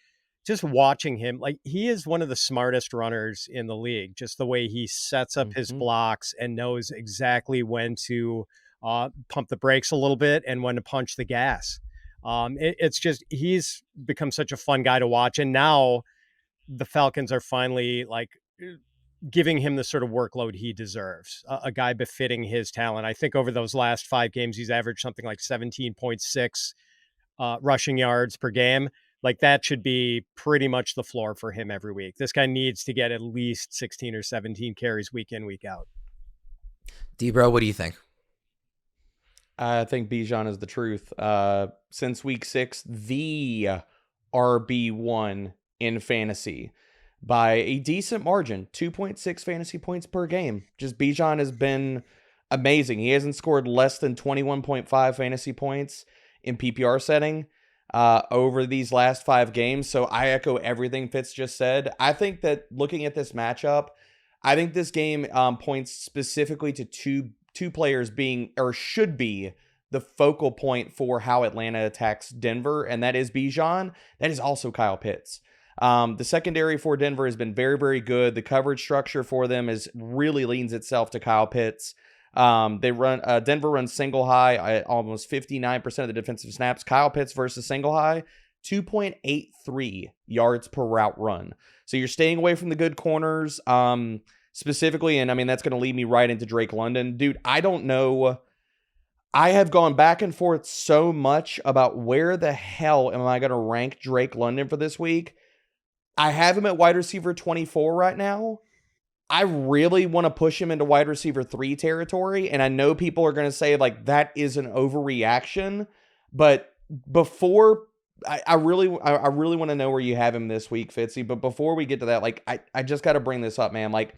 Just watching him, like, he is one of the smartest runners in the league. Just the way he sets up his Mhm. blocks and knows exactly when to pump the brakes a little bit and when to punch the gas. It's just, he's become such a fun guy to watch. And now the Falcons are finally like giving him the sort of workload he deserves, a guy befitting his talent. I think over those last 5 games, he's averaged something like 17.6 rushing yards per game. Like, that should be pretty much the floor for him every week. This guy needs to get at least 16 or 17 carries week in, week out. D-Bro, what do you think? I think Bijan is the truth. Since week 6, the RB1 in fantasy by a decent margin, 2.6 fantasy points per game. Just Bijan has been amazing. He hasn't scored less than 21.5 fantasy points in PPR setting over these last 5 games. So I echo everything Fitz just said. I think that looking at this matchup, I think this game points specifically to two players being, or should be, the focal point for how Atlanta attacks Denver, and that is Bijan. That is also Kyle Pitts. The secondary for Denver has been very, very good. The coverage structure for them really leans itself to Kyle Pitts. Denver runs single high at almost 59% of the defensive snaps. Kyle Pitts versus single high, 2.83 yards per route run. So you're staying away from the good corners. Specifically, and I mean, that's going to lead me right into Drake London. Dude, I don't know. I have gone back and forth so much about where the hell am I going to rank Drake London for this week. I have him at wide receiver 24 right now. I really want to push him into wide receiver 3 territory, and I know people are going to say, like, that is an overreaction, but before... I really want to know where you have him this week, Fitzy. But before we get to that, like, I just got to bring this up, man. Like,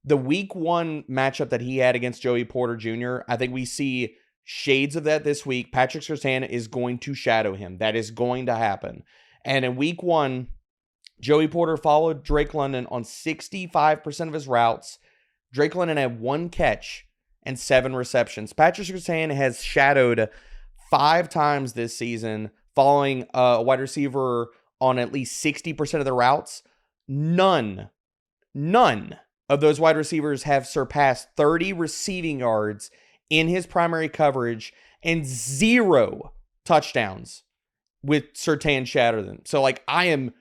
the week 1 matchup that he had against Joey Porter Jr., I think we see shades of that this week. Patrick Surtain is going to shadow him. That is going to happen. And in week 1, Joey Porter followed Drake London on 65% of his routes. Drake London had 1 catch and 7 receptions. Patrick Surtain has shadowed 5 times this season, following a wide receiver on at least 60% of the routes. None of those wide receivers have surpassed 30 receiving yards in his primary coverage and 0 touchdowns with Surtain shadow them. So, like, I am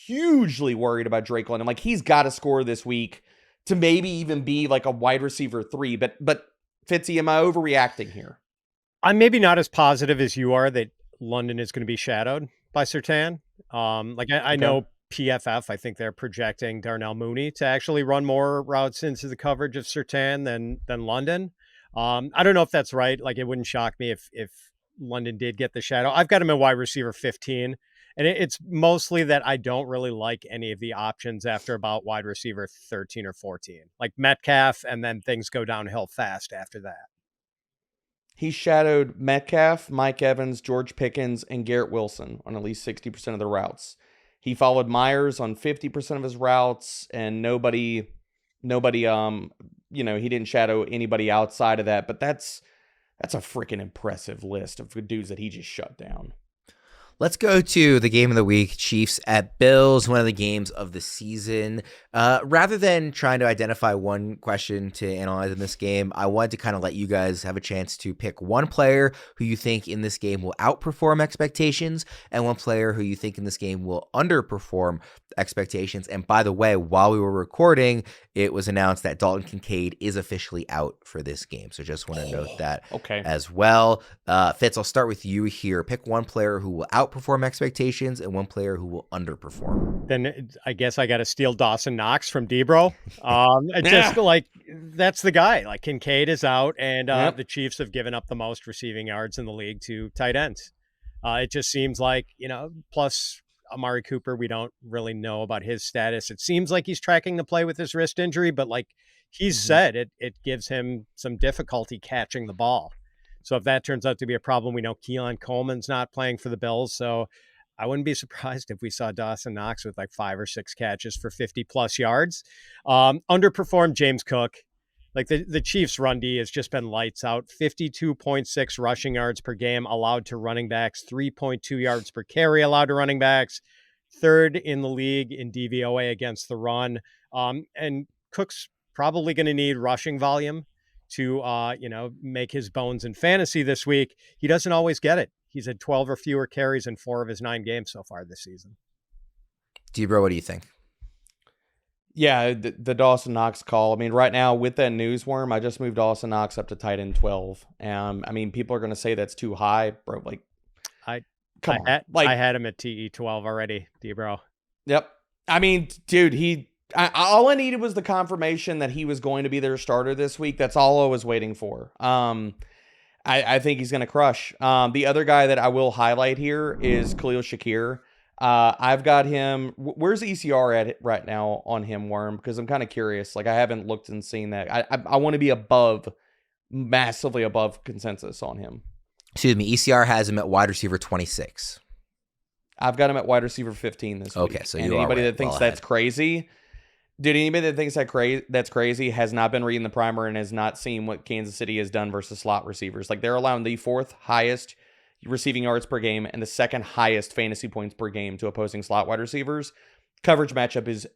hugely worried about Drake London. Like, he's got to score this week to maybe even be like a wide receiver 3. But Fitzy, am I overreacting here? I'm maybe not as positive as you are that London is going to be shadowed by Surtain. I know PFF, I think they're projecting Darnell Mooney to actually run more routes into the coverage of Surtain than London. I don't know if that's right. Like, it wouldn't shock me if London did get the shadow. I've got him at wide receiver 15. And it's mostly that I don't really like any of the options after about wide receiver 13 or 14. Like Metcalf, and then things go downhill fast after that. He shadowed Metcalf, Mike Evans, George Pickens, and Garrett Wilson on at least 60% of the routes. He followed Myers on 50% of his routes, and nobody, he didn't shadow anybody outside of that. But that's a freaking impressive list of dudes that he just shut down. Let's go to the game of the week, Chiefs at Bills, one of the games of the season. Rather than trying to identify one question to analyze in this game, I wanted to kind of let you guys have a chance to pick one player who you think in this game will outperform expectations and one player who you think in this game will underperform expectations. And by the way, while we were recording, it was announced that Dalton Kincaid is officially out for this game. So just want to note that as well. Fitz, I'll start with you here. Pick one player who will outperform expectations and one player who will underperform. Then I guess I got to steal Dawson Knox from Debro. Just like, that's the guy. Like, Kincaid is out, and the Chiefs have given up the most receiving yards in the league to tight ends. It just seems like, plus Amari Cooper, we don't really know about his status. It seems like he's tracking the play with his wrist injury, but like he's said, it gives him some difficulty catching the ball. So if that turns out to be a problem, we know Keelan Coleman's not playing for the Bills. So I wouldn't be surprised if we saw Dawson Knox with like 5 or 6 catches for 50 plus yards. Underperformed James Cook. Like the Chiefs' run D has just been lights out. 52.6 rushing yards per game allowed to running backs, 3.2 yards per carry allowed to running backs, third in the league in DVOA against the run. And Cook's probably going to need rushing volume to, make his bones in fantasy this week. He doesn't always get it. He's had 12 or fewer carries in 4 of his 9 games so far this season. Debro, what do you think? Yeah, the Dawson Knox call. I mean, right now with that news worm, I just moved Dawson Knox up to tight end 12. I mean, people are going to say that's too high, bro. Like, I Like, had him at TE 12 already, D-bro. Yep. I mean, dude, all I needed was the confirmation that he was going to be their starter this week. That's all I was waiting for. I think he's going to crush. The other guy that I will highlight here is Khalil Shakir. I've got him. Where's ECR at right now on him, Worm? Because I'm kind of curious. Like, I haven't looked and seen that. I want to be massively above consensus on him. Excuse me. ECR has him at wide receiver 26. I've got him at wide receiver 15 this week. Okay, so and you anybody are that thinks that's crazy, dude, anybody that thinks that's crazy has not been reading the primer and has not seen what Kansas City has done versus slot receivers. Like, they're allowing the 4th highest receiving yards per game and the 2nd highest fantasy points per game to opposing slot wide receivers. Coverage matchup is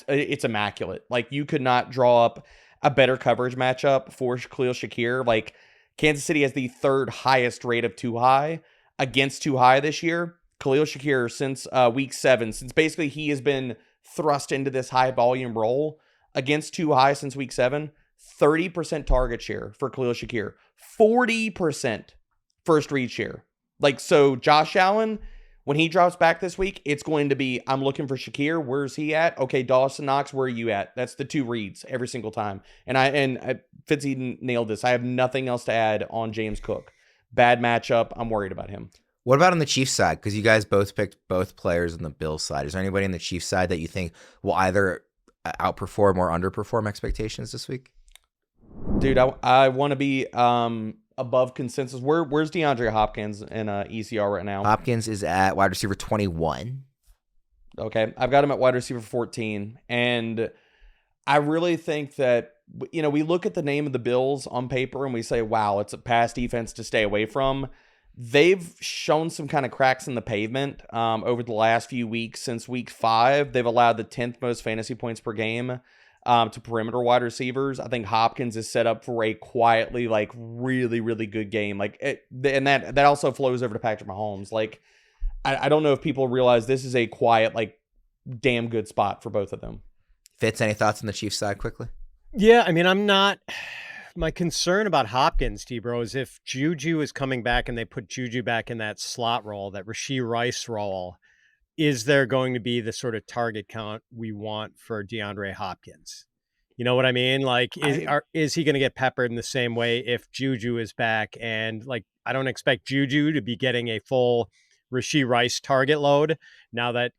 it's immaculate. Like, you could not draw up a better coverage matchup for Khalil Shakir. Like, Kansas City has the 3rd highest rate of too high against too high this year. Khalil Shakir, since week 7, since basically he has been thrust into this high volume role against too high since week 7, 30% target share for Khalil Shakir, 40% first read share. Like, so Josh Allen, when he drops back this week, it's going to be, I'm looking for Shakir. Where's he at? Okay, Dawson Knox, where are you at? That's the 2 reads every single time. And Fitzy nailed this. I have nothing else to add on James Cook. Bad matchup. I'm worried about him. What about on the Chiefs side? Because you guys both picked both players on the Bills side. Is there anybody on the Chiefs side that you think will either outperform or underperform expectations this week? Dude, I want to be above consensus. Where's DeAndre Hopkins in ECR right now? Hopkins is at wide receiver 21. Okay, I've got him at wide receiver 14. And I really think that, we look at the name of the Bills on paper and we say, wow, it's a pass defense to stay away from. They've shown some kind of cracks in the pavement over the last few weeks. Since week 5, they've allowed the 10th most fantasy points per game to perimeter wide receivers. I think Hopkins is set up for a quietly, like, really, really good game. And that also flows over to Patrick Mahomes. Like, I don't know if people realize this is a quiet, like, damn good spot for both of them. Fitz, any thoughts on the Chiefs side quickly? Yeah, I mean, my concern about Hopkins, T-Bro, is if Juju is coming back and they put Juju back in that slot role, that Rashee Rice role, is there going to be the sort of target count we want for DeAndre Hopkins? You know what I mean? Like, is he going to get peppered in the same way if Juju is back? And, like, I don't expect Juju to be getting a full Rashee Rice target load now that,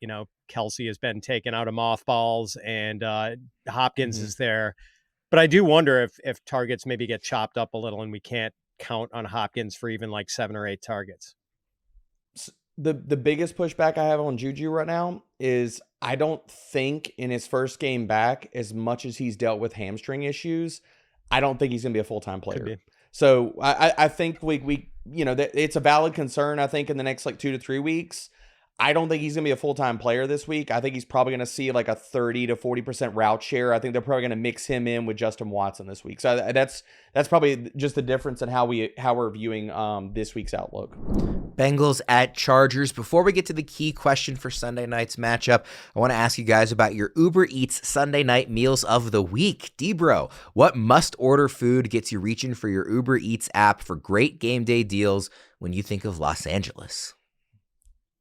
Kelsey has been taken out of mothballs and Hopkins is there. But I do wonder if targets maybe get chopped up a little and we can't count on Hopkins for even like 7 or 8 targets. The biggest pushback I have on Juju right now is I don't think in his first game back, as much as he's dealt with hamstring issues, I don't think he's going to be a full-time player. So I think we that it's a valid concern. I think in the next like 2 to 3 weeks, I don't think he's going to be a full-time player this week. I think he's probably going to see like a 30 to 40% route share. I think they're probably going to mix him in with Justin Watson this week. So that's probably just the difference in how we're viewing this week's outlook. Bengals at Chargers. Before we get to the key question for Sunday night's matchup, I want to ask you guys about your Uber Eats Sunday night meals of the week. D-Bro, what must-order food gets you reaching for your Uber Eats app for great game day deals when you think of Los Angeles?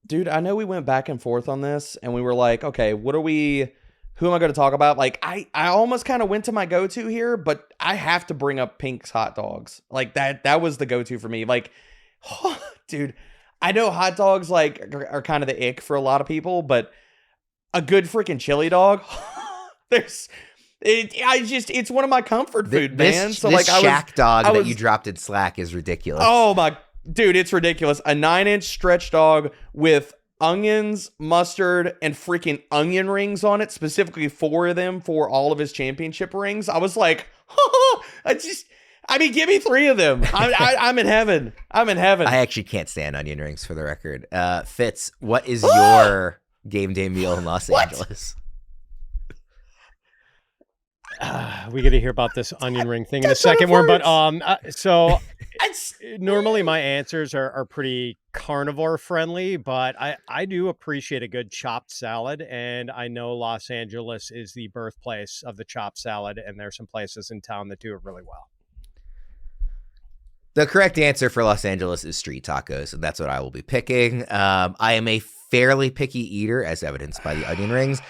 Dude, I know we went back and forth on this, and we were like, okay, who am I going to talk about? Like, I almost kind of went to my go-to here, but I have to bring up Pink's hot dogs. Like, that was the go-to for me. Like, dude, I know hot dogs, like, are kind of the ick for a lot of people, but a good freaking chili dog, It's one of my comfort food, man. So this like, Shack dog that you dropped in Slack is ridiculous. Oh my dude, it's ridiculous. A 9-inch stretch dog with onions, mustard, and freaking onion rings on it, specifically 4 of them for all of his championship rings. I was like, give me 3 of them. I'm in heaven. I'm in heaven. I actually can't stand onion rings, for the record. Fitz, what is your game day meal in Los Angeles? We get to hear about this onion ring thing in a second, Worm. But normally my answers are pretty carnivore friendly, but I do appreciate a good chopped salad, and I know Los Angeles is the birthplace of the chopped salad, and there's some places in town that do it really well. The correct answer for Los Angeles is street tacos, and that's what I will be picking. I am a fairly picky eater, as evidenced by the onion rings.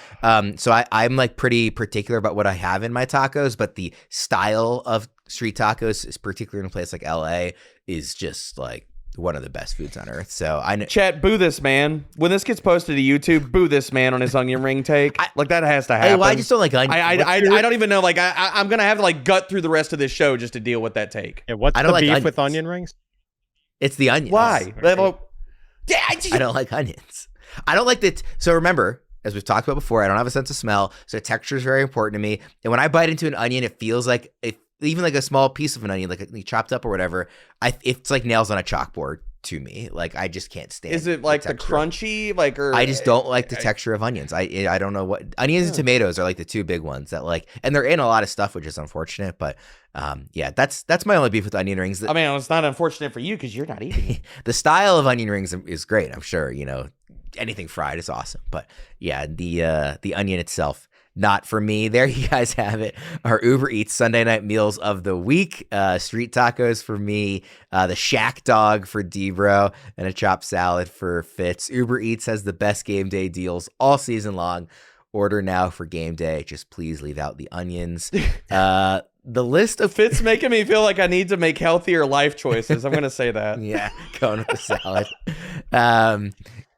So I'm like pretty particular about what I have in my tacos, but the style of street tacos, is particularly in a place like LA, is just like one of the best foods on earth. So I know. Chat, boo this man. When this gets posted to YouTube, boo this man on his onion ring take. Like that has to happen. Well, I just don't like onions. I don't even know. Like I'm gonna have to like gut through the rest of this show just to deal with that take. Yeah, what's the beef with onion rings? It's the onions. Why? I don't like onions. I don't like that. So remember, as we've talked about before, I don't have a sense of smell, so texture is very important to me. And when I bite into an onion, it feels like even like a small piece of an onion, like chopped up or whatever, it's like nails on a chalkboard to me. Like I just can't stand. Is it like the crunchy, like? Or I just don't like the texture of onions. I don't know what onions and tomatoes are like the 2 big ones that like, and they're in a lot of stuff, which is unfortunate. But yeah, that's my only beef with onion rings. I mean, it's not unfortunate for you because you're not eating. The style of onion rings is great. I'm sure anything fried is awesome, but yeah, the onion itself, not for me. There you guys have it. Our Uber Eats Sunday night meals of the week. Street tacos for me, the Shack dog for D-Bro, and a chopped salad for Fitz. Uber Eats has the best game day deals all season long. Order now for game day. Just please leave out the onions. The list of Fitz making me feel like I need to make healthier life choices. I'm going to say that. Yeah, going with the salad.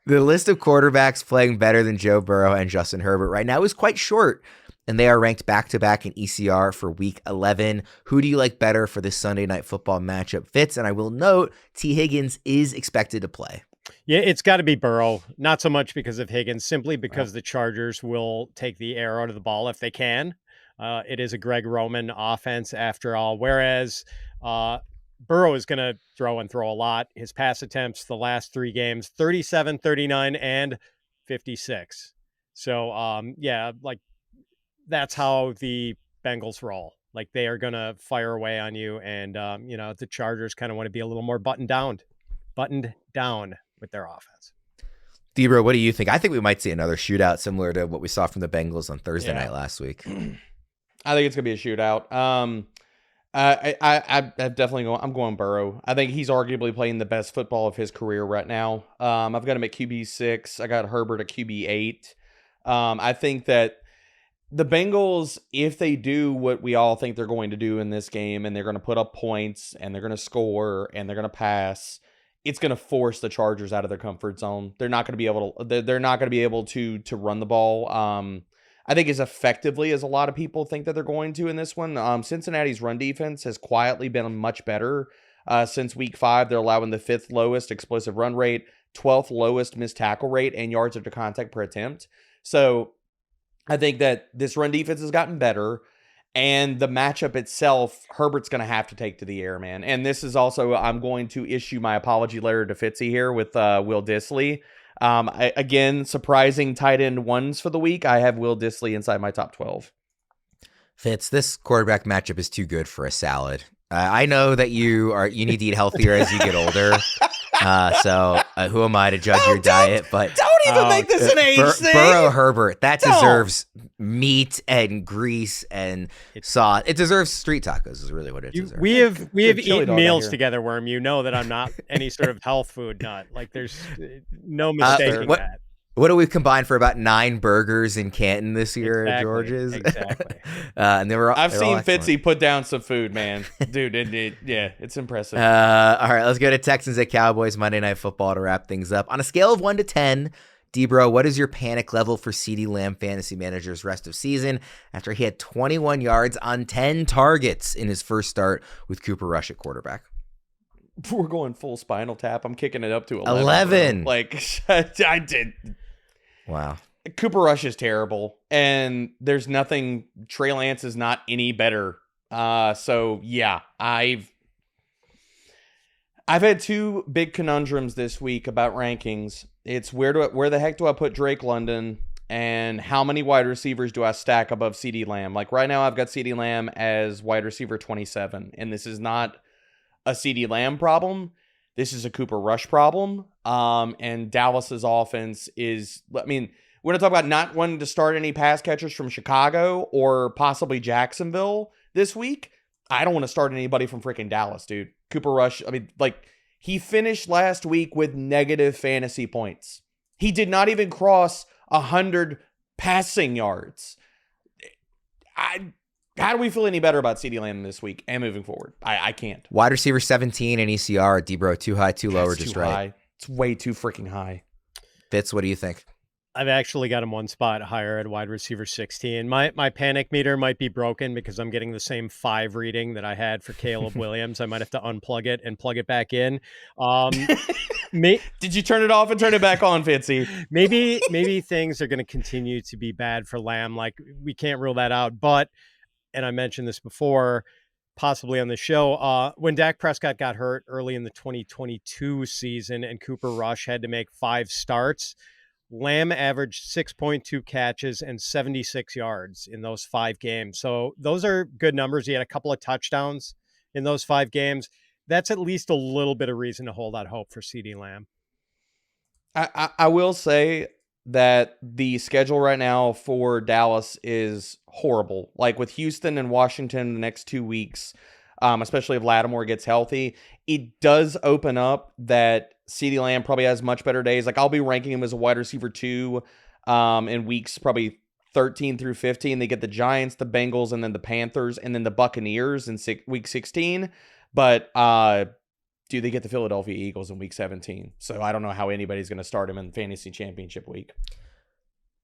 The list of quarterbacks playing better than Joe Burrow and Justin Herbert right now is quite short, and they are ranked back-to-back in ECR for Week 11. Who do you like better for this Sunday Night Football matchup, Fitz? And I will note, T. Higgins is expected to play. Yeah, it's got to be Burrow. Not so much because of Higgins, simply because the Chargers will take the air out of the ball if they can. It is a Greg Roman offense after all, whereas Burrow is going to throw a lot. His pass attempts the last 3 games, 37, 39, and 56. So, yeah, like that's how the Bengals roll. Like they are going to fire away on you. And, the Chargers kind of want to be a little more buttoned down with their offense. D-Bro, what do you think? I think we might see another shootout similar to what we saw from the Bengals on Thursday night last week. I think it's going to be a shootout. I definitely I'm going Burrow. I think he's arguably playing the best football of his career right now. I've got him at QB6. I got Herbert at QB8. I think that the Bengals, if they do what we all think they're going to do in this game, and they're going to put up points, and they're going to score, and they're going to pass, it's going to force the Chargers out of their comfort zone. They're not going to be able to. They're not going to be able to run the ball. I think as effectively as a lot of people think that they're going to in this one. Cincinnati's run defense has quietly been much better since Week 5. They're allowing the 5th lowest explosive run rate, 12th lowest missed tackle rate, and yards after contact per attempt. So I think that this run defense has gotten better. And the matchup itself, Herbert's going to have to take to the air, man. And this is also, I'm going to issue my apology letter to Fitzy here with Will Dissly. Again, surprising tight end ones for the week. I have Will Dissly inside my top 12. Fitz, this quarterback matchup is too good for a salad. I know that you need to eat healthier as you get older. So who am I to judge your diet? But don't even make this an age thing. Burrow Herbert, that deserves meat and grease and sauce. It deserves street tacos. Is really what it deserves. We have eaten meals together, Worm. You know that I'm not any sort of health food nut. Like there's no mistaking that. What do we combine for about 9 burgers in Canton this year at George's? Exactly. And I've seen Fitzy put down some food, man. Dude, it's impressive. All right, let's go to Texans at Cowboys Monday Night Football to wrap things up. On a scale of 1 to 10, D-Bro, what is your panic level for CeeDee Lamb fantasy manager's rest of season after he had 21 yards on 10 targets in his first start with Cooper Rush at quarterback? We're going full Spinal Tap. I'm kicking it up to 11. 11. Like, I did. Wow. Cooper Rush is terrible, and there's nothing. Trey Lance is not any better. So yeah, I've had two big conundrums this week about rankings. It's where the heck do I put Drake London, and how many wide receivers do I stack above CeeDee Lamb? Like right now, I've got CeeDee Lamb as wide receiver 27, and this is not a CeeDee Lamb problem. This is a Cooper Rush problem. And Dallas's offense is, I mean, we're going to talk about not wanting to start any pass catchers from Chicago or possibly Jacksonville this week. I don't want to start anybody from freaking Dallas, dude. Cooper Rush, I mean, like, he finished last week with negative fantasy points. He did not even cross 100 passing yards. How do we feel any better about CeeDee Lamb this week and moving forward? I can't. Wide receiver 17 in ECR. D-Bro, too high, too low, or just right? High. It's way too freaking high. Fitz, what do you think? I've actually got him one spot higher at wide receiver 16. My panic meter might be broken because I'm getting the same 5 reading that I had for Caleb Williams. I might have to unplug it and plug it back in. Did you turn it off and turn it back on, Fitzy? Maybe things are going to continue to be bad for Lamb. Like, we can't rule that out. But, and I mentioned this before, possibly on the show, when Dak Prescott got hurt early in the 2022 season and Cooper Rush had to make 5 starts, Lamb averaged 6.2 catches and 76 yards in those 5 games. So those are good numbers. He had a couple of touchdowns in those 5 games. That's at least a little bit of reason to hold out hope for CeeDee Lamb. I will say that the schedule right now for Dallas is horrible. Like with Houston and Washington the next 2 weeks, especially if Lattimore gets healthy, it does open up that CeeDee Lamb probably has much better days. Like I'll be ranking him as a wide receiver 2 in weeks probably 13 through 15. They get the Giants, the Bengals, and then the Panthers, and then the Buccaneers in week 16. But do they get the Philadelphia Eagles in week 17? So I don't know how anybody's going to start him in fantasy championship week.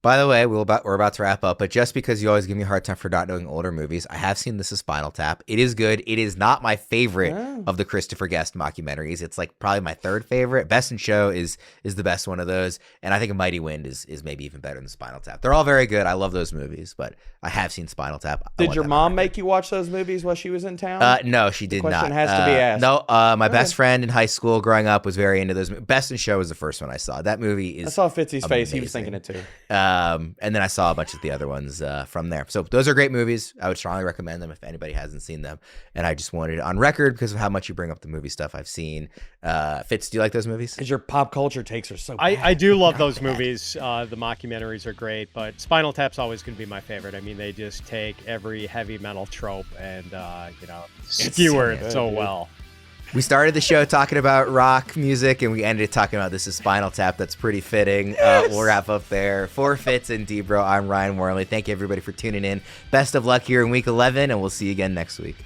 By the way, we're about to wrap up, but just because you always give me a hard time for not knowing older movies, I have seen This Is Spinal Tap. It is good. It is not my favorite of the Christopher Guest mockumentaries. It's like probably my 3rd favorite. Best in Show is the best one of those, and I think A Mighty Wind is maybe even better than Spinal Tap. They're all very good. I love those movies, but I have seen Spinal Tap. Did your mom make you watch those movies while she was in town? No, she did not. Question has to be asked. No, my best friend in high school growing up was very into those. Best in Show was the first one I saw. That movie is. I saw Fitzy's face. He was thinking it too. And then I saw a bunch of the other ones from there. So those are great movies. I would strongly recommend them if anybody hasn't seen them. And I just wanted it on record because of how much you bring up the movie stuff I've seen. Fitz, do you like those movies? Because your pop culture takes are so I do love those movies. The mockumentaries are great, but Spinal Tap's always going to be my favorite. I mean, they just take every heavy metal trope and, skewer it so well. We started the show talking about rock music, and we ended it talking about This Is Spinal Tap. That's pretty fitting. Yes. We'll wrap up there. For Fitz and D-Bro, I'm Ryan Wormeli. Thank you, everybody, for tuning in. Best of luck here in Week 11, and we'll see you again next week.